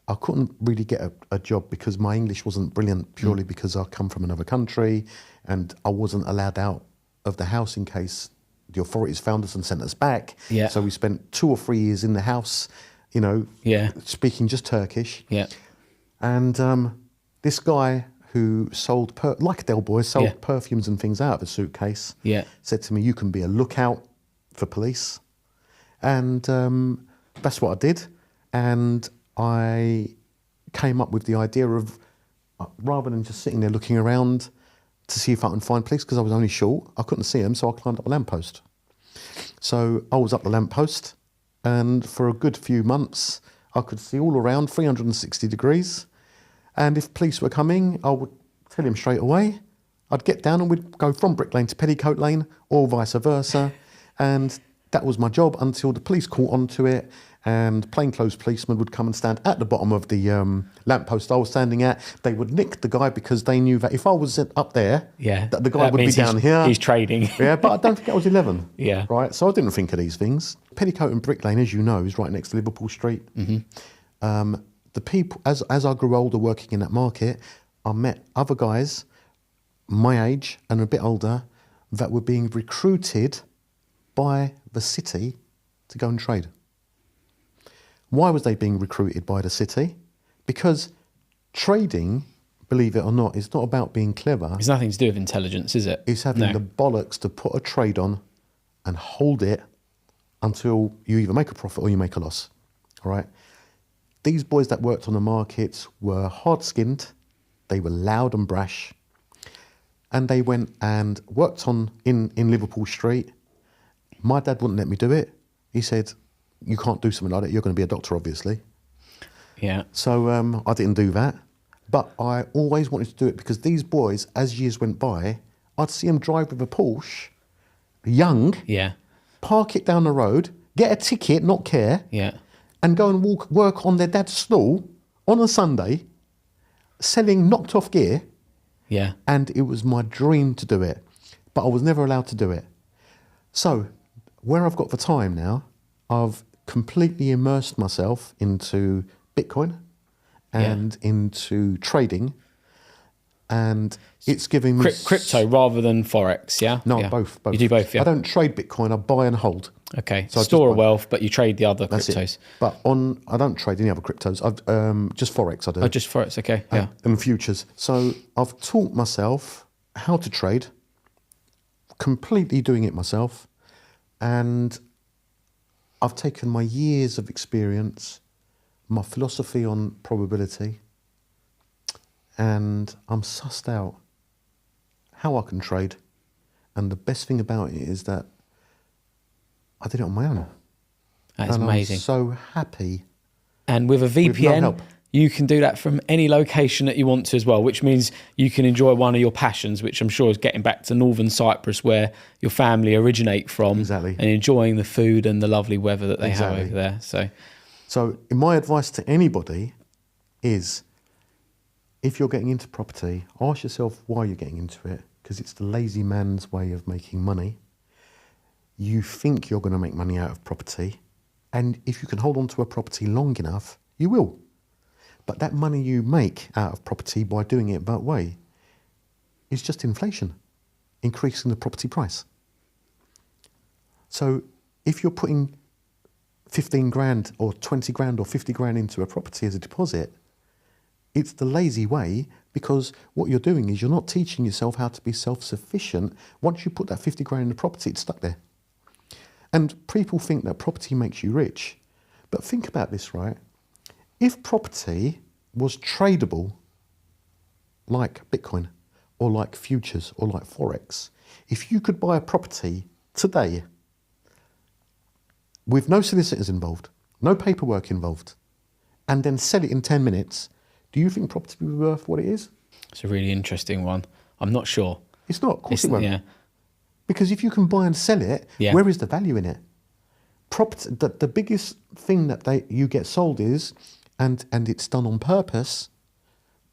I couldn't really get a job because my English wasn't brilliant, purely because I come from another country and I wasn't allowed out of the house in case the authorities found us and sent us back. Yeah. So we spent 2 or 3 years in the house, speaking just Turkish. Yeah. And this guy who sold, like a Del Boy, sold perfumes and things out of a suitcase, said to me, you can be a lookout for police. And that's what I did. And I came up with the idea of, rather than just sitting there looking around to see if I can find police, because I was only short, I couldn't see them, so I climbed up a lamppost. So I was up the lamppost, and for a good few months, I could see all around 360 degrees. And if police were coming, I would tell him straight away. I'd get down and we'd go from Brick Lane to Petticoat Lane, or vice versa. And that was my job until the police caught onto it, and plainclothes policemen would come and stand at the bottom of the lamppost I was standing at. They would nick the guy because they knew that if I was up there, that the guy would be down here. He's trading. Yeah, but I don't think I was 11. Yeah. Right, so I didn't think of these things. Petticoat and Brick Lane, as you know, is right next to Liverpool Street. Mm-hmm. The people, as I grew older working in that market, I met other guys my age and a bit older that were being recruited by the city to go and trade. Why was they being recruited by the city? Because trading, believe it or not, is not about being clever. It's nothing to do with intelligence, is it? It's having the bollocks to put a trade on and hold it until you either make a profit or you make a loss. All right? These boys that worked on the markets were hard-skinned, they were loud and brash, and they went and worked in Liverpool Street. My dad wouldn't let me do it. He said, you can't do something like that, you're going to be a doctor, obviously. Yeah. So I didn't do that, but I always wanted to do it because these boys, as years went by, I'd see them drive with a Porsche, young, park it down the road, get a ticket, not care, and go and work on their dad's stall on a Sunday, selling knocked off gear. Yeah. And it was my dream to do it, but I was never allowed to do it. So where I've got the time now, I've completely immersed myself into Bitcoin and into trading, and it's giving me crypto rather than Forex, yeah? No, both. You do both, yeah? I don't trade Bitcoin, I buy and hold. Okay, so store of wealth, but you trade the other cryptos. But I don't trade any other cryptos. I've just Forex I do. Oh, just Forex, okay, yeah. And futures. So I've taught myself how to trade, completely doing it myself, and I've taken my years of experience, my philosophy on probability, and I'm sussed out how I can trade. And the best thing about it is that I did it on my own. That's amazing. I'm so happy. And with a VPN, no help. You can do that from any location that you want to as well, which means you can enjoy one of your passions, which I'm sure is getting back to Northern Cyprus, where your family originate from, exactly, and enjoying the food and the lovely weather that they have over there. So my advice to anybody is, if you're getting into property, ask yourself why you're getting into it, because it's the lazy man's way of making money. You think you're going to make money out of property, and if you can hold on to a property long enough, you will. But that money you make out of property by doing it that way is just inflation, increasing the property price. So if you're putting 15 grand or 20 grand or 50 grand into a property as a deposit, it's the lazy way, because what you're doing is you're not teaching yourself how to be self-sufficient. Once you put that 50 grand in the property, it's stuck there. And people think that property makes you rich. But think about this, right? If property was tradable like Bitcoin or like futures or like Forex, if you could buy a property today with no solicitors involved, no paperwork involved, and then sell it in 10 minutes, do you think property would be worth what it is? It's a really interesting one. I'm not sure. It's not, of course it won't. Yeah. Because if you can buy and sell it, Yeah. where is the value in it? Property, the biggest thing that you get sold is, and it's done on purpose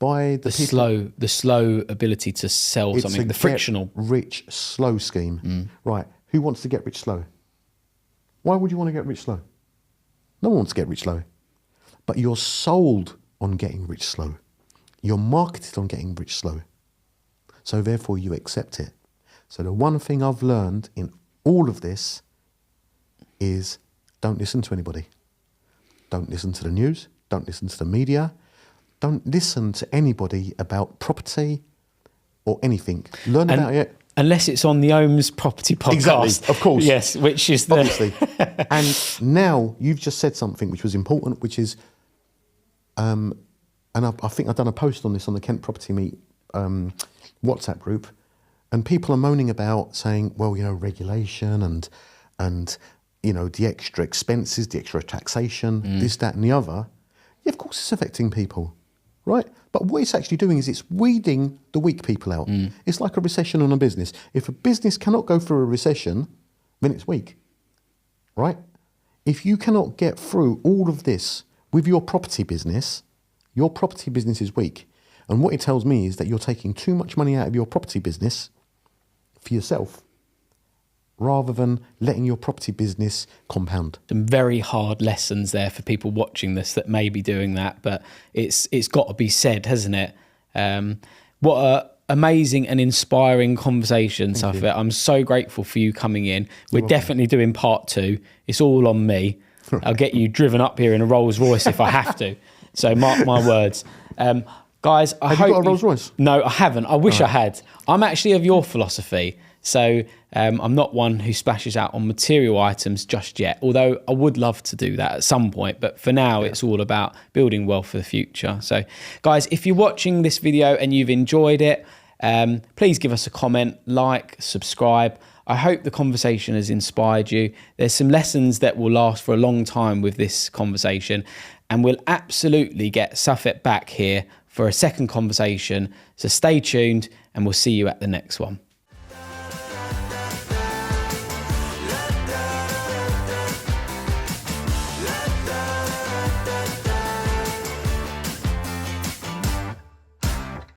by the people. The slow ability to sell It's something, a the frictional. get rich slow scheme. Right. Who wants to get rich slow? Why would you want to get rich slow? No one wants to get rich slow. But you're sold on getting rich slow. You're marketed on getting rich slow. So therefore you accept it. So the one thing I've learned in all of this is don't listen to anybody. Don't listen to the news. Don't listen to the media. Don't listen to anybody about property or anything. Learn about it. Unless it's on the Ohms Property Podcast. Exactly, of course. Yes, which is the... Obviously. And now you've just said something which was important, which is, and I think I've done a post on this on the Kent Property Meet WhatsApp group, and people are moaning about saying, well, you know, regulation and you know, the extra expenses, the extra taxation, this, that and the other. Yeah, of course it's affecting people, right? But what it's actually doing is it's weeding the weak people out. It's like a recession on a business. If a business cannot go through a recession, then it's weak, right? If you cannot get through all of this with your property business is weak. And what it tells me is that you're taking too much money out of your property business for yourself, rather than letting your property business compound. Some very hard lessons there for people watching this that may be doing that, but it's got to be said, hasn't it? What a amazing and inspiring conversation, Saffet. I'm so grateful for you coming in. We're definitely doing part 2. It's all on me. I'll get you driven up here in a Rolls Royce if I have to. So mark my words. Guys, I hope... Have you got a Rolls Royce? No, I haven't. I wish I had. I'm actually of your philosophy. So I'm not one who splashes out on material items just yet, although I would love to do that at some point. But for now, it's all about building wealth for the future. So guys, if you're watching this video and you've enjoyed it, please give us a comment, like, subscribe. I hope the conversation has inspired you. There's some lessons that will last for a long time with this conversation, and we'll absolutely get Saffet back here for a second conversation. So stay tuned and we'll see you at the next one.